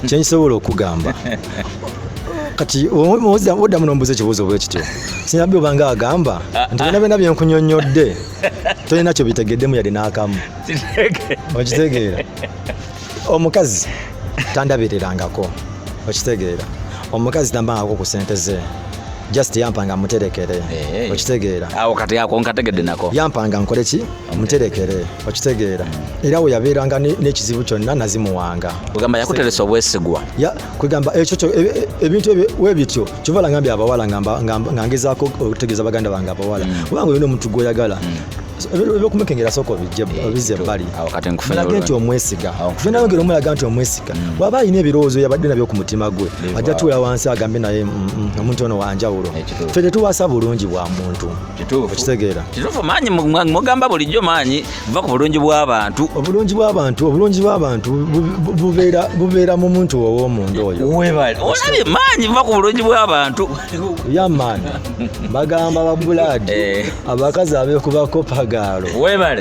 kyenkisobola okugamba kati oddamu nombuza ekibuuzo bwe kityo sinabbi obanga agamba nti byonna byenkunyonnyodde tolina kyo bitegeddemu yali n'akamu okitegeera omukazi tandabirirangako okitegeera omukazi tambangako ku sente ze just yampanga muterekere okitegeera awo kati ako nkategedde nako yampanga nkole ki muterekere okitegeera era we yabeeranga n'ekizibu kyonna nazimuwanga kugamba yakuteresa obwesigwa kwegamba ekyo ebintu webityo kyova langambye abawala nga ngezaako okutegeeza baganda bange abawala kubanga olina omuntu gwoyagala ebyokumekengera sooka obize ebbali mulage nti omwesiga fena yongera omulaga nti omwesiga bw'aba alina ebirowoozo yabadde nabyo ku mutima gwe ajja tuula wansi agambe naye omuntu ono wanjawulo ffe tetuwasa bulungi bwa muntu okitegeera kituufu maanyi mugamba bulijjo maanyi va ku bulungi bw'abantu obulungi bw'abantu bubeera mu muntu ow'omuntu oyo olabye maanyi va ku bulungi bw'abantu yamaani bagamba babulaadi abakazi abeekubako pagaalo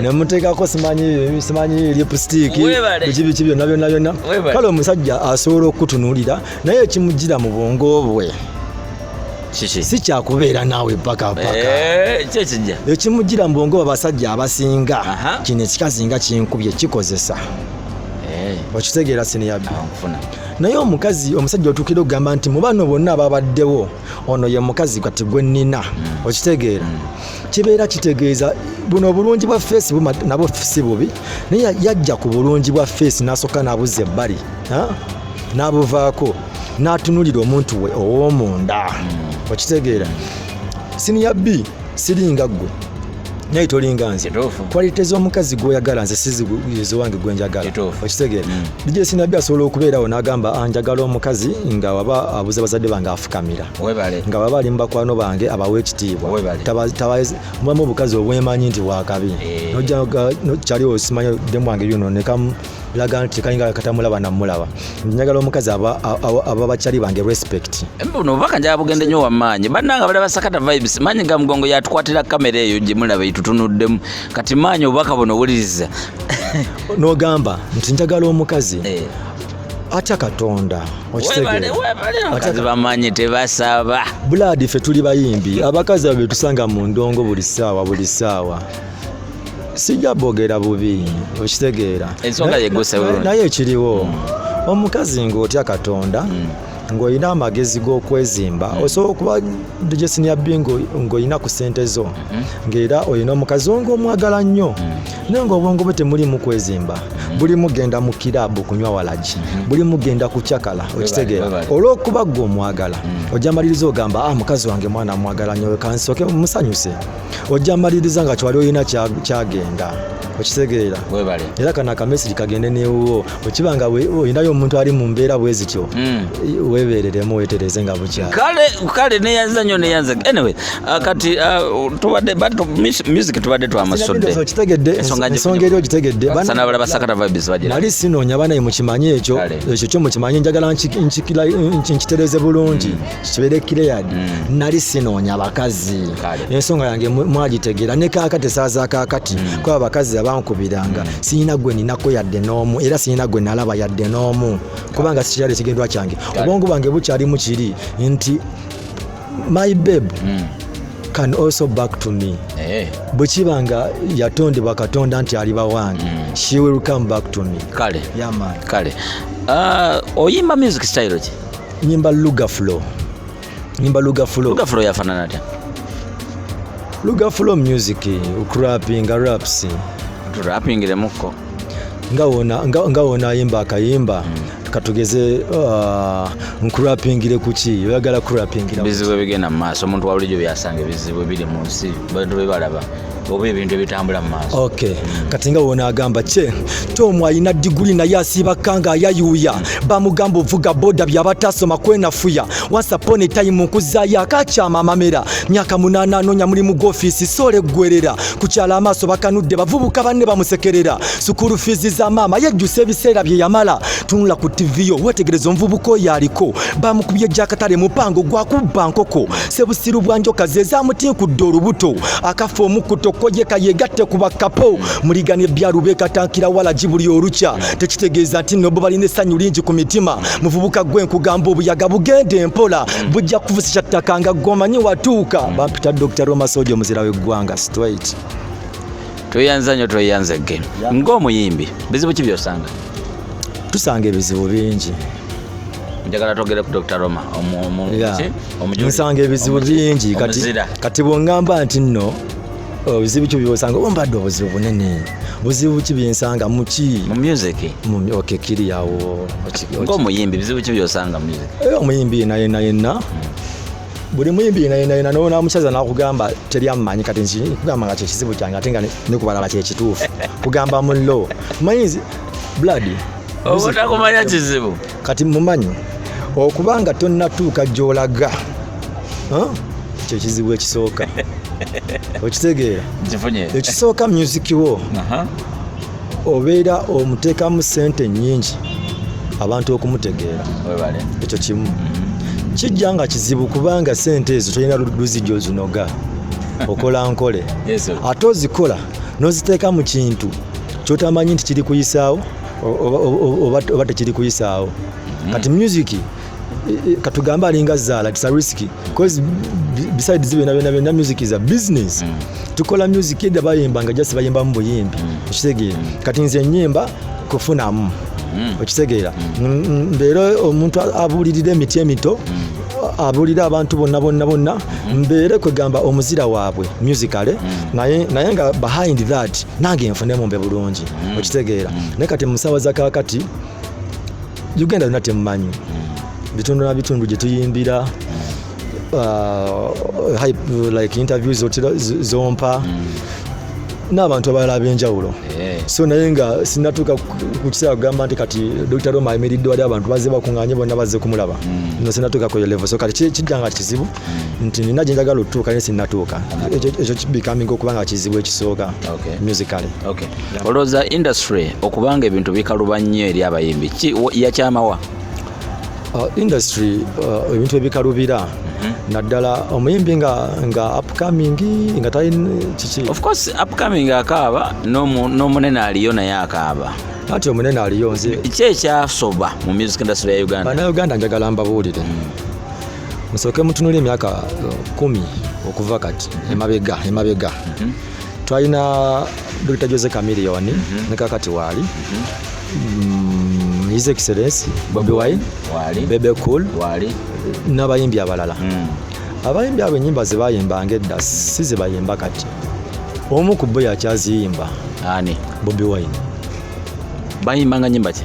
nemuteekako simanyi lipstick biki byonna kale omusajja asobola okutunuulira naye ekimugira mu bwongo bwe si kyakubeera naawe paka ekimugira mu bwongo abasajja abasinga kino ekikazi nga kinkubye kikozesa okitegeera siniyabbi naye omusajja otuukira okugamba nti mu bano bonna ababaddewo ono ye mukazi kati gwe nnina okitegeera kibeera kitegeeza buno obulungi bwa feesi nabwo si bubi naye yajja ku bulungi bwa feesi n'asooka n'abuzza ebbali n'abuvaako n'atunuulira omuntu we ow'omunda okitegeera siniyabbi siringa ggwe naye tolinga nze kwalite z'omukazi gwoyagala nze sizizo wange gwenjagala okitegeera DJ Sinabbi asobola okubeerawo n'agamba anjagala omukazi nga waba abuza bazadde bange afukamira nga waba ali mu bakwano bange abawa ekitiibwa mubamu obukazi obwemanyi nti bwakabi kyaliwo osimanya ddemu wange yuno nekalaga nti kalinga katamulaba namulaba njagala omukazi aba bakyali bange respect buno obubaka njagala bugende nnyo wamaanyi bannanga balaba Sakata vibes maanyi ga mugongo yatukwatira kamera eyo gye mulaba tutunuddemu kati maanyi obubaka buno owuliriza n'ogamba nti njagala omukazi atya Katonda abakazi bamaanyi tebasaba bulaadi ffe tuli bayimbi abakazi abo betusanga mu ndongo buli ssaawa sijja bogera bubi okitegeera ensonga yeguse naye ekiriwo omukazi ng'otya Katonda ng'olina amagezi g'okwezimba osobola okuba DJ Sinabbi ng'olina ku ssente zo ng'era olina omukazi ng'omwagala nnyo naye ng'obwongo bwe temulimu kwezimba buli mugenda mu kirabu kunywa walagi buli mugenda kucyakala okitegeera olw'okuba ggwe omwagala ojja maliriza ogamba mukazi wange mwana mwagala nnyo kansooke musanyuse ojja maliriza nga kyali olina kyagenda okitegeera webale era kana akamesigi kagende newo okibanga olinayo omuntu ali mu mbeera bwe zityo weebereremu weetereze nga bukyali kale neyanza nnyo neyanza anyway kati tubadde music tubadde twamasodde ensonga eri ogitegedde sanabala basakata vibes bagira nali sinoonya bana mukimanyi ekyo kyo mukimanyi njagala nkitereze bulungi kibeere cleared nali sinoonya bakazi ensonga yange mwagitegeera ne kaakati esaaza kaakati kuba abakazi abankubiranga siyina gwe ninako yadde n'omu era siyina gwe nalaba yadde n'omu kubanga sikyali ekigendwa kyange obwongo bwange bukyali mu kiri nti my babe can also back to me bwe kibanga yatondebwa katonda nti aliba wange she will come back to me kale kale oyimba music style ki nyimba luga flow yafanana atya luga flow music rapping rappingiremukko nga wona ayimba akayimba katugeze nkurapingire kuki oyagala kurapingira bizibu ebigenda mu maaso omuntu wabulijjo byasanga ebizibu ebiri mu nsi bantu bebalaba oba ebintu ebitambula mu maaso okay kati nga wona agamba kye tomu alina diguli naye asiiba kanga ayayuuya bamugamba ovuga boda byabatasoma kwenafuya once upon a time nkuzaayo akakyama amamera myaka 8 anoonya mulimu gw'ofiisi sole eggwerera kukyala amaaso bakanudde bavubuka banne bamusekerera sukulu fiizi za maama yejjusa ebiseera bye yamala tunula ku TV yo wetegereza omuvubuka oyo aliko bamukubye jakatale mupango gwakubba nkoko sebusiru bwanjoka ze zamutinkudde olubuto akafa omukuto kojeka yegatte ku bakapo muligane byalubeka tankira wala jibuli olukya tekitegeeza nti no balina essanyu lingi ku mitima muvubuka gwe nkugamba obuyaga bugende empola bujja kuvusisha ttaka nga gomanyi watuuka bampita Dr. Roma Solja Omuzira Wegwanga straight toyanza ge ng'omuyimbi bizibu ki byosanga tusanga ebizibu bingi njagala togere ku Dr. Roma nsanga ebizibu bingi kati bwongamba nti nno bizibu ki byosanga ombadde obuzibu bunene buzibu ki byensanga muki mu music okay kiri yawo ng'omuyimbi bizibu ki byosanga mu music omuyimbi yenna buli muyimbi yenna nona omukyala nakugamba teri amanyi kati nkugamba nga kyekizibu kyange ate nga nekubalaba kyekituufu kugamba mullo manyizi blood obutakumanya kizibu kati mumanyi okubanga tonnatuuka gy'olaga kyekizibu ekisooka okitegeera ekisooka music wo obeera omuteekamu ssente nnyingi abantu okumutegeera ekyo kimu kijja nga kizibu kubanga ssente ezo tolina luzijja ozinoga okola nkole ate ozikola n'oziteeka mu kintu kyotamanyi nti kiri kuyisaawo oba tekiri kuyisaawo kati music katugamba alinga Zala it's a risky because besides byonna music is a business tukola music edda bayimba nga just bayimba mu buyimbi okitegeera kati nze nnyimba kufunamu okitegeera mbeera omuntu abuulirira emiti emito abuulira abantu bonna mbeere kwegamba omuzira waabwe musicale naye nga behind that nange nfunemu mbe bulungi okitegeera naye kati musawa za kakati Uganda yonna temumanyi bitundu na bitundu gye tuyimbira like interviews zompa n'abantu abalala ab'enjawulo so naye nga sinatuuka ku kiseera kugamba nti kati Dr. Roma ayimiridde wali abantu bazze bakuŋŋaanye bonna bazze kumulaba no sinatuuka ku level so kati kijja nga kizibu nti nina gye njagala otuuka naye sinatuuka ekyo becoming okuba nga kizibu ekisooka musically olowooza industry okubanga ebintu bikaluba nnyo eri abayimbi yakyamawa industry ebintu ebikalubira naddala omuyimbi nga upcoming nga kiki of course upcoming akaaba n'omunene aliyo naye akaaba ati omunene aliyo nze kyekyasoba mu music industry ya Uganda Bannayuganda njagala mbabuulire musooke mutunula emyaka 10 okuva kati emabega twalina Dr. Jose Chameleon ne kakati waali His Excellency Bobby Wine Bebe Cool n'abayimbi abalala abayimbi abo ennyimba ze bayimbanga edda si ze bayimba kati omu ku bo yakyaziyimba ani Bobby Wine bayimbanga nnyimba ki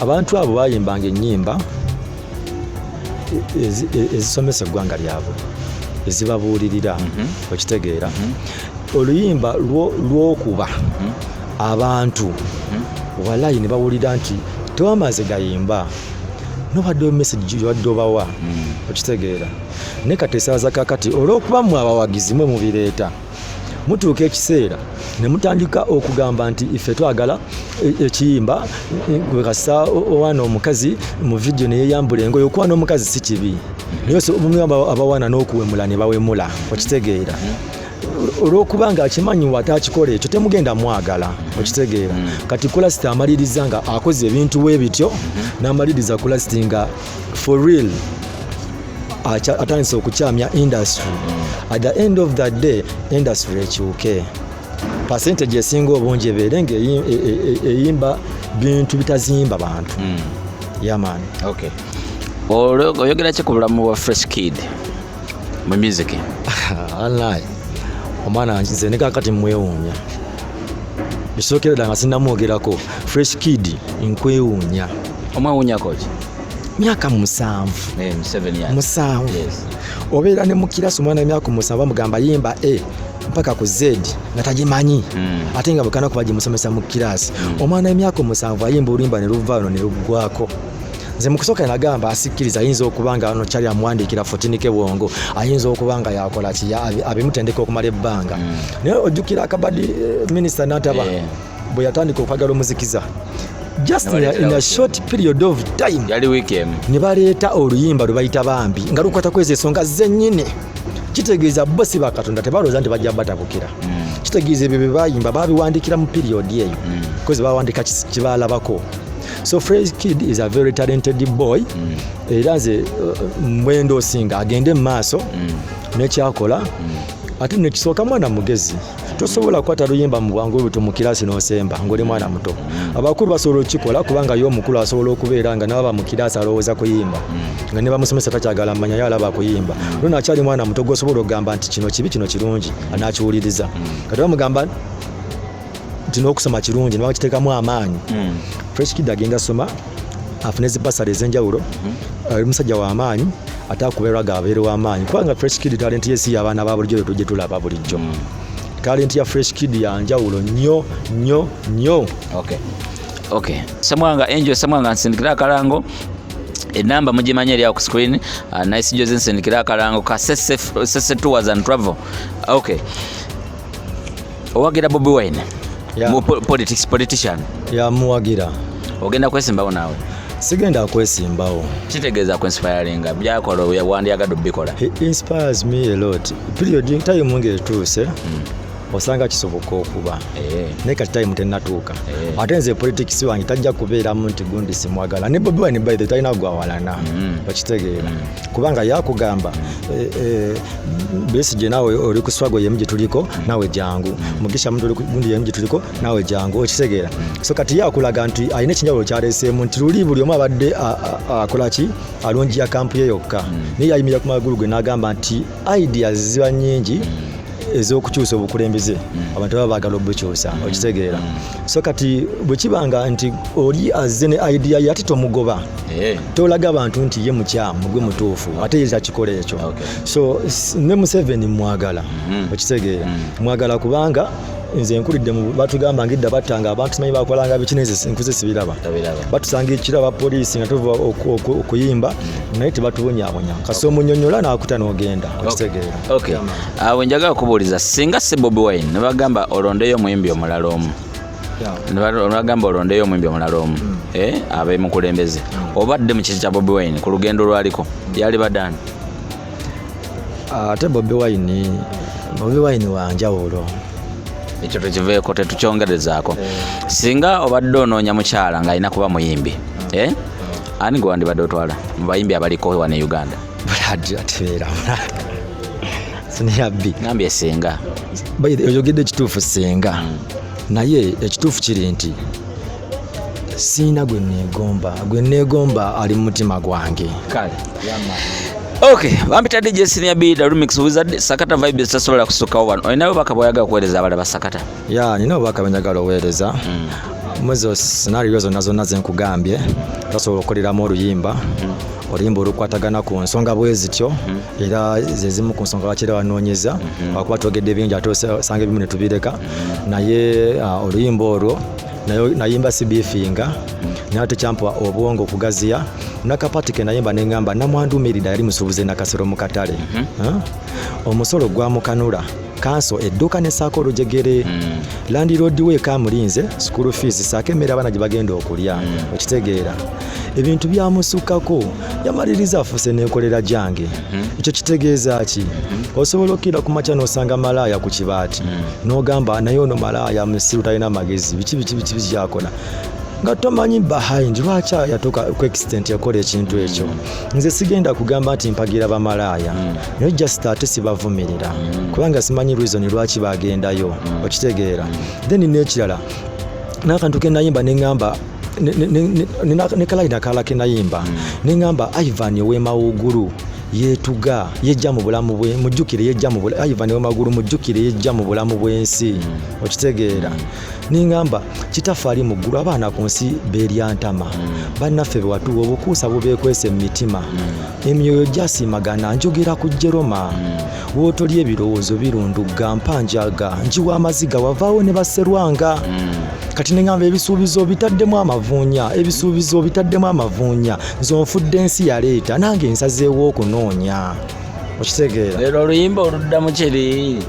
abantu abo bayimbanga ennyimba ezisomesa eggwanga lyabwe ezibabuulirira okitegeera oluyimba lwokuba abantu walayi ne bawulira nti tewamaze gayimba nobadde message ywadde obawa okitegeera ne kati esaaza kakati olw'okuba mwe abawagizi mwe mubireeta mutuuka ekiseera ne mutandika okugamba nti ife twagala ekiyimba gwekasa owaana omukazi mu vidiyo ne yeeyambula engoye okuwaana omukazi si kibi naye omugamba abawaana n'okuwemula ne bawemula okitegeera olw'okuba nga akimanyiwa atakikola ekyo temugenda mwagala okitegeera kati kulasita amaliriza nga akoze ebintu weebityo n'amaliriza kulasiti nga for real atandise okukyamya industry at the end of that day industry ekyuke percentage esinga obungi ebeere nga eyimba bintu bitazimba bantu yaman okay oyogera ki ku bulamu bwa Fresh Kid mu music alai omwana nze ne kakati mwewuunya bisookera nga sinnamwogerako Fresh Kid nkwewuunya omwewuunyako ki myaka 7 obeera ne mukirasi omwana emyaka 7 bamugamba yimba mpaka ku Z nga tagimanyi ate nga bukana kuba gimusomesa mu kirasi omwana emyaka 7 ayimba oluyimba ne luvaano ne luggwako nze mukusooka nagamba asikkiriza ayinza okuba nga ano kyali amuwandiikira fotinike bwongo ayinza okuba nga yakola ki abimutendeka okumala ebbanga naye ojjukira akabadi minisita Nataba bwe yatandika okwagala omuzikiza just in a short period of time yali weekend ne baleeta oluyimba lwe bayita bambi nga lukwata kweza ensonga zennyini kitegeeza bosi ba Katonda tebalooza nti bajja batabukira kitegeeza ebyo bye bayimba babiwandiikira mu period eyo because bawandika kibalabako. So Fresh Kid is a very talented boy era nze mwendo osinga agende mu maaso n'ekyakola ate nekisooka mwana mugezi tosobola kukwata luyimba mu bwangu buto mu kirasi n'osemba ng'oli mwana muto abakulu basobola okukikola kubanga yo omukulu asobola okubeera nga naba mu kirasi alowooza kuyimba nga ne bamusomesa takyagala mmanya yalaba kuyimba lona akyali mwana muto gwosobola okugamba nti kino kibi kino kirungi anaakiwuliriza kati bamugamba nti n'okusoma kirungi nebakiteekamu amaanyi Fresh Kid agenda soma afune zipasale ez'enjawulo musajja w'amaanyi ate akubeerwaga abeere w'amaanyi kubanga Fresh Kid talenti yesi y'abaana ba bulijjo tujje tulaba bulijjo talenti ya Fresh Kid ya njawulo nnyo. Okay Samwanga Angel Samwanga nsindikira akalango enamba mugimanya eri ku screen nice Jose nsindikira akalango ka Sese Tours and Travel. Okay owagira Bobi Wine politician muwagira ogenda kwesimbawo naawe sigenda kwesimbawo kitegeeza kwinspiringa byakola wandiyagadde bikola he inspires me a lot period time ngetuuse osanga kisoboka okuba naye kati time tennatuuka ate nze politics wange tajja kubeeramu nti gundi simwagala ne Bobi Wine by the talina gwawalana bakitegeera kubanga yakugamba Besigye nawe oli ku swago yemu gye tuliko nawe jangu Mugisha muntu oli ku gundi yemu gye tuliko nawe jangu okitegeera so kati yakulaga nti alina ekinjawulo kyaleeseemu nti luli buli omu abadde akola ki alungi ya kampu ye yokka naye yayimira ku magulu gwe n'agamba nti ideas ziba nnyingi ez'okukyusa obukulembeze abantu baba baagala obukyusa okitegeera so kati bwe kibanga nti oli azze ne idea ye ate tomugoba tolaga abantu nti ye mukyamu gwe mutuufu ate ye kyakikola ekyo so ne Museveni mwagala okitegeera mwagala kubanga nze nkulidde mu batugamba ngidda battanga abantu simanyi bakolanga bikineze nkuze sibiraba batusanga ekiraba poliisi nga tuva okuyimba naye tebatubonyaabonya kasi omunyonyola n'akuta n'ogenda okitegeera awo njagala kubuuliza singa si Bobi Wine ne bagamba olondeyo omuyimbi omulala omu bagamba olondeyo omuyimbi omulala omu abe mukulembeze obadde mu kiti kya Bobi Wine ku lugendo lwaliko yali badani ate Bobi Wine wanjawulo ekyo tekiveeko tetukyongerezaako singa obadde onoonya mukyala ng'alina kuba muyimbi ani gwe wandibadde otwala mu bayimbi abaliko wano e Uganda atebeera sinayabbi ngambye singa oyogedde ekituufu singa naye ekituufu kiri nti siina gwe neegomba ali mu mutima gwange kale Okay, bampita DJ Senior B the remix wizard Sakata vibes tasobola kusukawo wano. Olinawo baka boyaga kuweereza abala ba Sakata? Ya, nina baka benjagala oweereza. Mwezo scenario zonna zonna ze nkugambye tasobola okukoleramu oluyimba oluyimba olukwatagana ku nsonga bwe zityo era ze zimu ku nsonga bakira banoonyeza wakuba twogedde bingi ate osanga ebimu ne tubireka naye oluyimba olwo nayimba sibifinga naye tekyampa obwongo okugaziya nakapati ke nayimba neŋŋamba namwandu merida yali musuubuze nakasero mu katale omusolo gwamukanula kanso edduuka nesaako olujegere landiroodi we kamulinze school fees saako emmere abaana gye bagenda okulya okitegeera ebintu byamusukkako yamaliriza afuse neekolera gyange ekyo kitegeeza ki osobola okkiira ku makya n'osanga malaaya ku kibaati n'ogamba naye ono malaaya musiru talina magezi biki byakola nga tomanyi behind lwaki yatuuka ku extent yakola ekintu ekyo nze sigenda kugamba nti mpagira bamalaaya naye just ate sibavumirira kubanga simanyi reason lwaki bagendayo okitegeera then n'ekirala n'akantu ke nayimba neŋŋamba ne kalayina kala ke nayimba neŋŋamba Ivan ow'emawugulu yetuga yejja mu bulamu bwe mujjukire yejja mu bulamu Ivan ow'emawugulu mujjukire yejja mu bulamu bw'ensi okitegeera neŋŋamba kitaffe ali mu ggulu abaana ku nsi beeryantama bannaffe be watuwa obukuusa bubeekwese mu mitima emyoyo gyasiimagana njogera ku Roma wootolya ebirowoozo birunduga mpanjaga njiwa amaziga wavaawo ne basserwanga kati neŋŋamba ebisuubizo bitaddemu amavuunya zonfudde ensi yaleeta nange nsazeewo okunoonya okitegeera leero oluyimba oluddamu kiri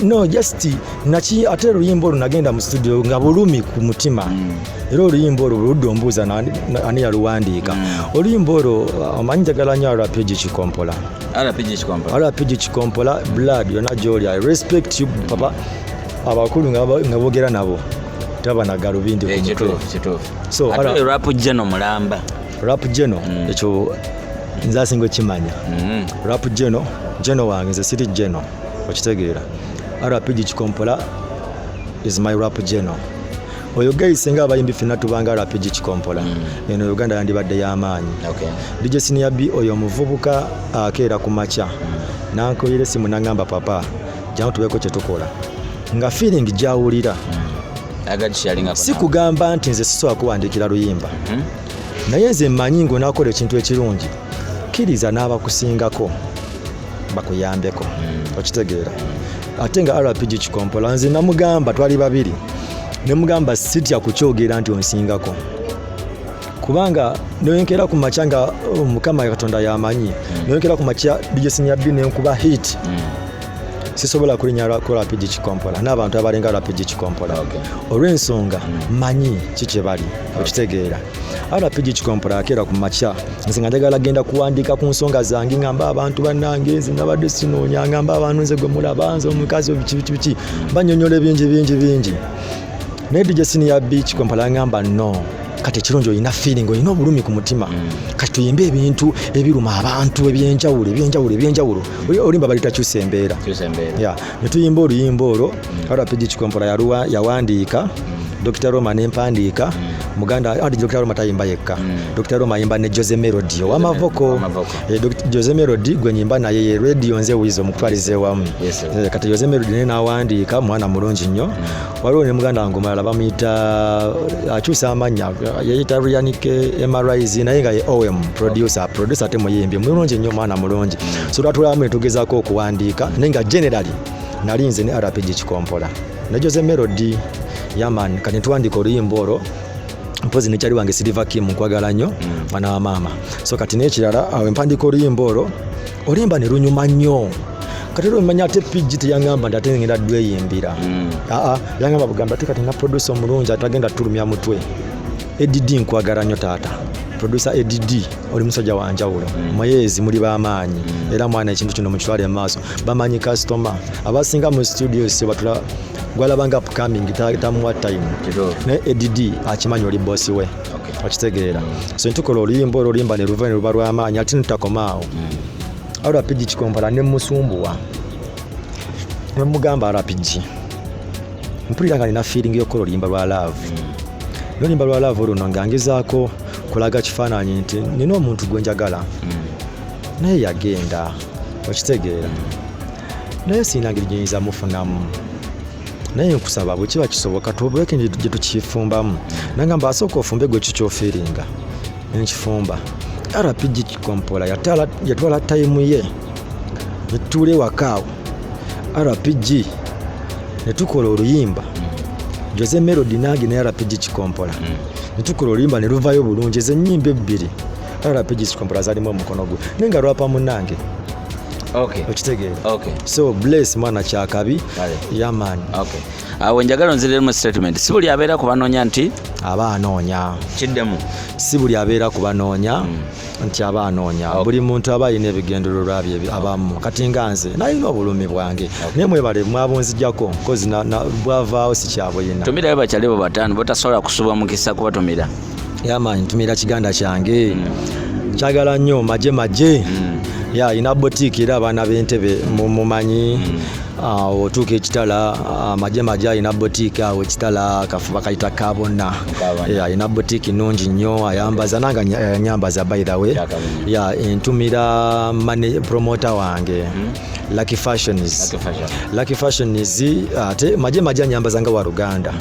no just naki ate oluyimba olwo nagenda mu studio nga bulumi ku mutima era oluyimba olwo buludde ombuuza ani yaluwandiika oluyimba olwo omanyi njagala nnyo RPG Kikompola blood yonna gy'oli I respect you papa abakulu nga boogera nabo tabana galubindi ku mutwe so ate rap Geno mulamba rap Geno ekyo nze asinga okimanya rap Geno wange nze siri Geno okitegeera RPG Kikompola is my rap Geno oyo gayisenga abayimbi ffenna tubanga RPG Kikompola eno Uganda yandibadde y'amaanyi DJ Senior B oyo omuvubuka akeera ku makya nankoyera esimu nangamba papa jjangu tubeeko kye tukola nga feeling gyawulira si kugamba nti nze sisobola kuwandiikira luyimba naye nze mmanyi ng'onaakola ekintu ekirungi kkiriza n'abakusingako bakuyambeko okitegeera ate nga RPG Kikompola nze namugamba twali babiri nemugamba sitya kukyogera nti onsingako kubanga newenkera ku makya nga Mukama Katonda yamanyi newenkera ku makya DJ Senior B nenkuba hit sisobola kulinnya ku RPG Kikompola n'abantu abalinga RPG Kikompola olw'ensonga manyi kikye bali okitegeera RPG Kikompola akeera ku makya nze nga njagala genda kuwandiika ku nsonga zange ngamba abantu bannange nze nabadde sinoonya ngamba abantu nze gwe mulaba nze omukazi biki bannyonnyola bingi naye DJ Senior B Kikompola ngamba no kati ekirungi olina feeling olina obulumi ku mutima kati tuyimbe ebintu ebiruma abantu ebyenjawulo olimba balitakyusa embeera ne tuyimba oluyimba olwo RPG Kikompola yawandiika Dr. Roma nempandiika muganda Dr. Roma tayimba yekka Dr. Roma ayimba ne Jose Melody ow'amavoko Jose Melody gwe nyimba naye ye radio nze wizo mukutwalize wamu kati Jose Melody ne nawandiika mwana mulungi nnyo waliwo ne muganda wange omulala bamuyita akyusa amanya yayita Ryanike MRIs naye nga ye OM producer ate muyimbi mulungi nnyo mwana mulungi so twatulamu ne tugezaako okuwandiika naye nga generally nali nze ne RPG Kikompola ne Jose Melody yaman kati tuwandiika oluyimba olwo mpozi nekyali wange Silver Kim nkwagala nnyo mwana wa maama so kati n'ekirala awo empandiika oluyimba olwo oluyimba ne lunyuma nnyo kati olwemanya ate PG teyangamba nti ate ngenda dweyimbira yangamba bugamba ate kati na producer omulungi atagenda tulumya mutwe EDD nkwagala nnyo taata producer EDD oli musajja wanjawulo mweyezi muli b'amaanyi era mwana ekintu kino mukitwale maaso bamanyi customer abasinga mu studios batula gwalabanga upcoming tamuwa time ne EDD akimanyi oli boss we okitegeera so ntukola oluyimba oluyimba ne luva ne luba lw'amaanyi ate ntakomaawo RPG Kikompola ne musumbuwa ne mugamba RPG mpulira nga nina feeling y'okukola oluyimba lwa love n'oluyimba lwa love luno nga ngezaako kulaga kifaananyi nti nina omuntu gwe njagala naye yagenda okitegeera naye siina ngeri gyenyinza mufunamu naye nkusaba bwe kiba kisoboka tubeeke gye tukifumbamu nangamba asooka ofumbe gwe kikyofiiringa nenkifumba RPG Kikompola yatwala time ye netule wakaawo RPG netukola oluyimba Jose Melody nange ne RPG Kikompola netukola oluyimba ne luvayo bulungi ezennyimba ebbiri RPG Kikompola zalimu omukono gwe nenga lwapa munange. Okay. Okitegeera. Okay. So bless mwana kyakabi. Yeah man. Okay. Awo njagala nziremu statement. Si buli abeera kubanoonya nti abanoonya. Kiddemu. Si buli abeera kubanoonya nti abanoonya. Okay. Buli muntu aba alina ebigendererwa bye abamu. Kati nga nze nalina obulumi bwange. Naye mwebale mwabunzijjako kozi bwavaawo si kyabuyina. Tumira bakyalibo bataano botasobola kusuba mukisa kubatumira. Yeah man, ntumira kiganda kyange. Kyagala nnyo maje. Ya ina boutique era abaana b'entebe mumanyi otuuka ekitala maje ina boutique awo ekitala kafuba kayita kabona ya ina boutique nungi nnyo ayambaza nanga nyambaza by the way ya entumira promoter wange Lucky Fashion is ate maje anyambaza nga wa Ruganda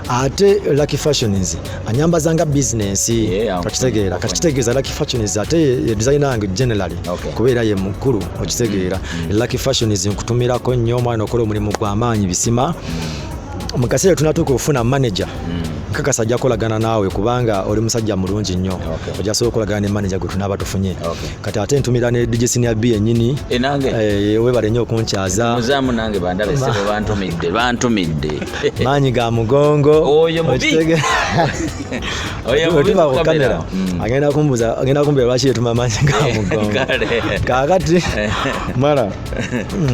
ate Lucky Fashion is anyambaza nga business okitegeera kitegeeza Lucky Fashion is ate designer wange generally kubeera ye mukulu okitegeera Lucky Fashion is nkutumirako nnyo omwana okola omulimu gw'amaanyi bisima mu kaseera tunatuuka okufuna manager kakasa ajja kolagana naawe kubanga oli musajja mulungi nnyo ojja sobola okolagana ne manager gwe tunaaba tufunye kati ate ntumira ne DJ Senior B ennyini webale nnyo okunkyaza muzaamu nange bandabe sebo bantumidde maanyi ga mugongo oyo mubi otuba ku kamera agenda kumbuza lwaki yetuma maanyi ga mugongo kakati mara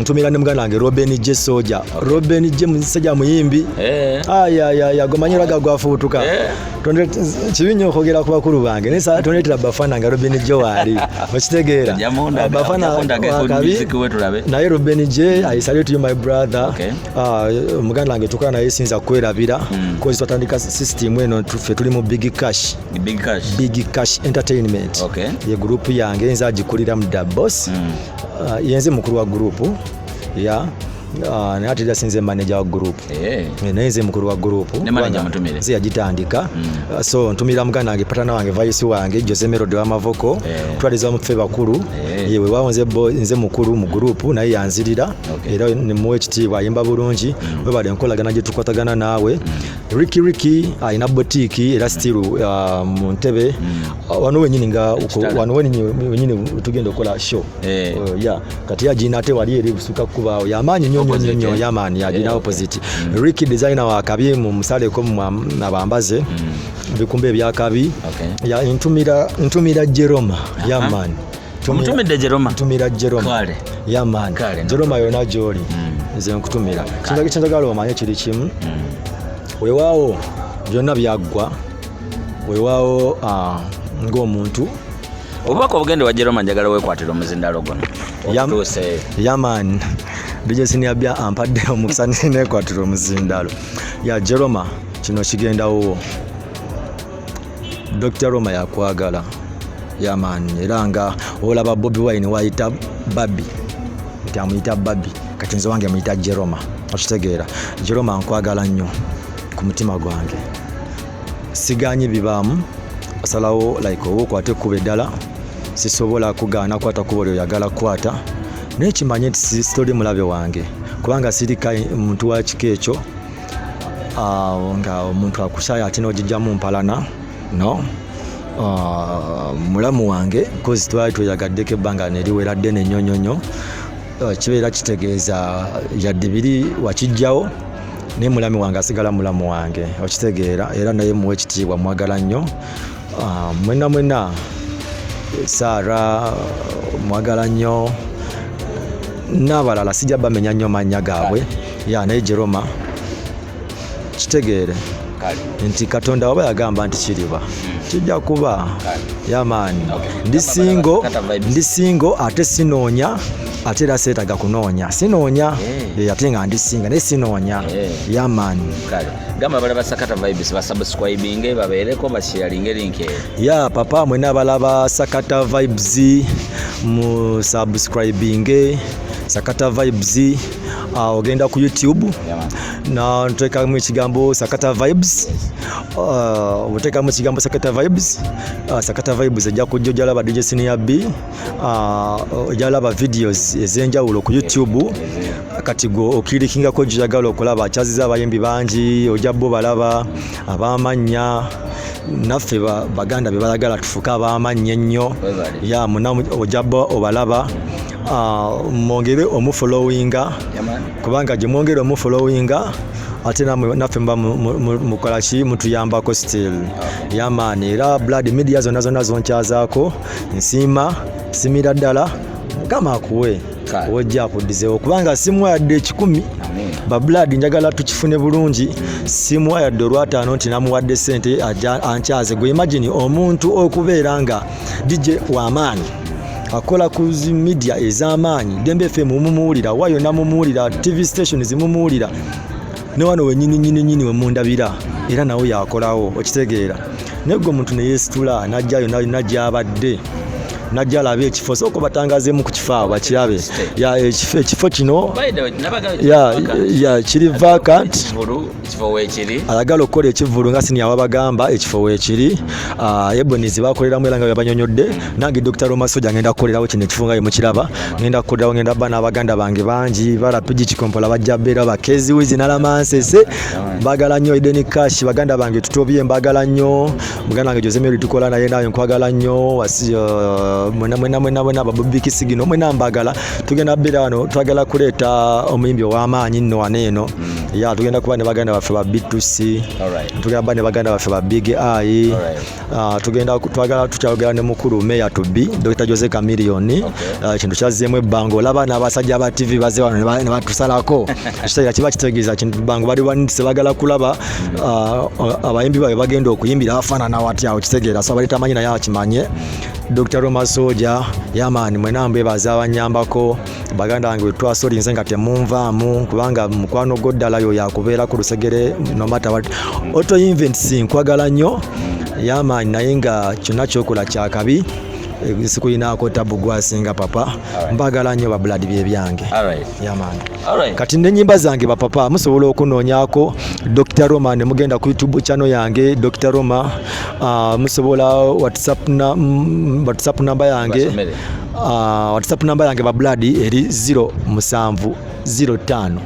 ntumira ne muganda wange Robin J Solja Robin J musajja muyimbi gomanyiraga gwafuutuka kibinyo okwogera ku bakulu bange naye saa tonetera bafana nga Robin J waali okitegeera bafana naye Robin J I salute you my brother muganda wange tukala naye sinza kwerabira kozi twatandika system eno tufe tuli mu Big Cash Entertainment ye group yange nza agikulira mu da boss yenze mukulu wa group naye ate sinze manager wa group naye nze mukulu wa group nze yagitandika so ntumira muganda wange patana wange vice wange Jose Melody w'amavoko twaliza mu ffe bakulu yewe wawonze nze mukulu mu group naye yanzirira era nemuwe ekitiibwa ayimba bulungi webale nkolagana gye tukwatagana naawe Ricky ayina boutique era still mu ntebe wano wenyini tugenda okukola show kati yagina ate wali eri busuka kubaawo yamaanyi nnyo yamani yagina opposite Ricky designer wa kabi mu musaleko nabambaze bikumbe byakabi ya ntumira Jeroma yamani ntumira Jeroma yamani Jeroma yona joli nze nkutumira kintu kyentagala omanye kiri kimu weewaawo byonna byaggwa weewaawo ng'omuntu obubaka obugende wa Jeroma njagala weekwatira omuzindalo gono yaman DJ Senior bya ampadde omukisa neekwatira omuzindalo ya Jeroma kino kigendawo Dr. Roma yakwagala yaman era nga olaba Bobby Wine wayita Babi nti amuyita Babi kati nze wange amuyita Jeroma okitegeera Jeroma nkwagala nnyo ku mutima gwange siganyi bibaamu asalawo like okwate kuba eddala sisobola kugaana kwata kuba oli oyagala kwata naye kimanye nti sitoli mulabe wange kubanga sirika muntu wa kika ekyo nga omuntu akusaya ate n'ogijjamu mpalana no mulamu wange kozi twali tweyagaddeko ebbanga neriwera ddene nnyonyonyo kibeera kitegeeza yadde biri wakijjawo naye mulami wange asigala mulamu wange okitegeera era naye muwe ekitiibwa mwagala nnyo mwena Sara mwagala nnyo n'abalala sijja bamenya nnyo mannya gaabwe naye Jeroma kitegeere nti Katonda waba yagamba nti kiriba kijja kuba yamaani ndi singo ate sinoonya ate era seetaga kunoonya sinoonya ate nga ndisinga naye sinoonya yamaani gamba balaba Sakata Vibes basubscribinge babeereko basharinge link papa mwena balaba Sakata Vibes mu subscribinge Sakata Vibes ogenda ku YouTube na nteekamu ekigambo Sakata Vibes. Oteekamu ekigambo Sakata Vibes. Sakata Vibes ejja kujja jalaba DJ Senior B, jalaba videos ez'enjawulo ku YouTube. Kati go okirikingako gy'ojagala okulaba akyaziza abayimbi bangi, ojja bo balaba ab'amannya naffe baganda be balagala tufuka ab'amannya ennyo ya munamu ojja bo obalaba. Mwongere omufollowinga kubanga gye mwongere omufollowinga ate naffe mba mukola ki mutuyambako still yamaani. Era blood media zonna zonkyazaako nsimira ddala Mukama akuwe wojja akuddizeewo kubanga simuwayadde 10 ba blood njagala tukifune bulungi. Simuwayadde olw'ataano nti namuwadde ssente ankyaze. Gwe imagine omuntu okubeera nga DJ w'amaanyi akola ku media ez'amaanyi, Dembe FM mumuwulira, wayo namumuwulira, TV station zimumuwulira, ne wano wenyini wemundabira era nawe yakolawo okitegeera. Negwe omuntu ne yeesitula najjayo najjabadde najja alabe ekifo soko batangazeemu ku kifo bakirabe ya ekifo kino ya kiri vacant ekifo weekiri ayagala okukola ekivulu nga sini abagamba ekifo weekiri ebonizi bakoleramu era nga babanyonyodde. Nange Dr. Roma Solja ngenda kukolerawo kino ekifo nga ye mukiraba, ngenda kukolerawo, ngenda bba n'abaganda bange bangi barapigi kikompola bajja beera bakezi wizi nalamansese mbagala nnyo. Eden Cash baganda bange tutobye mbagala nnyo. Muganda wange Jose Mary tukola naye nayo nkwagala nnyo. Mwena babubi kisigino mwena mbagala. Tugenda beera wano twagala kuleeta omuyimbi ow'amaanyi nno waneeno ya tugenda kuba ne baganda baffe ba B2C, tugenda kuba ne baganda baffe ba Big I, tugenda twagala tukyayogera ne mukulu Mayor to be Dr. Jose Chameleone. Kintu kyazzeemu ebbango olaba n'abasajja ba TV bazze wano ne batusalako ekitera kiba kitegeeza kintu bango bali wanise bagala kulaba abayimbi babe bagenda okuyimbira afaanana watya okitegeera. So bali tamanyi naye akimanye. Dr. Roma Solja yamaani mwena mbebaza abanyambako baganda bange twasolinze nga temunvaamu kubanga mukwano goddala yo yakubeera ku lusegere no matter what. Auto invents nkwagala nnyo yamaani naye nga kyonna kyokola kyakabi sikuyinaako tabu gwasinga papa. Mbagala nnyo ba blood bye byange yamaani. Kati n'ennyimba zange ba papa musobola okunoonyaako Dr. Roma ne mugenda ku YouTube channel yange Dr. Roma. Musobola WhatsApp namba yange WhatsApp namba yange ba blood eri 0705 0705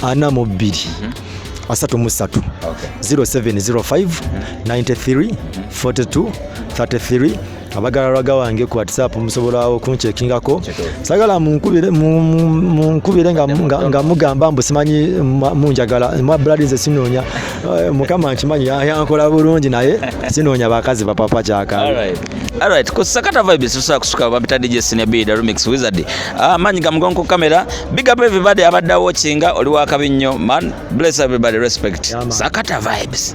93 42 33 0705 93 42 33. Abagalaraga wange ku WhatsApp musobola okunchekingako. Sagala munkubire nga mugamba mbu simanyi munjagala mwa blood ze sinoonya. Mukama nkimanyi yankola bulungi naye sinoonya bakazi ba papa kyaka. Alright, ku Sakata Vibes tusobola kusuka babita DJ Senior B the Remix Wizard. Manyi gamugongo kamera. Big up everybody abadde watching oli wakabi nnyo man. Bless everybody, respect. Sakata Vibes.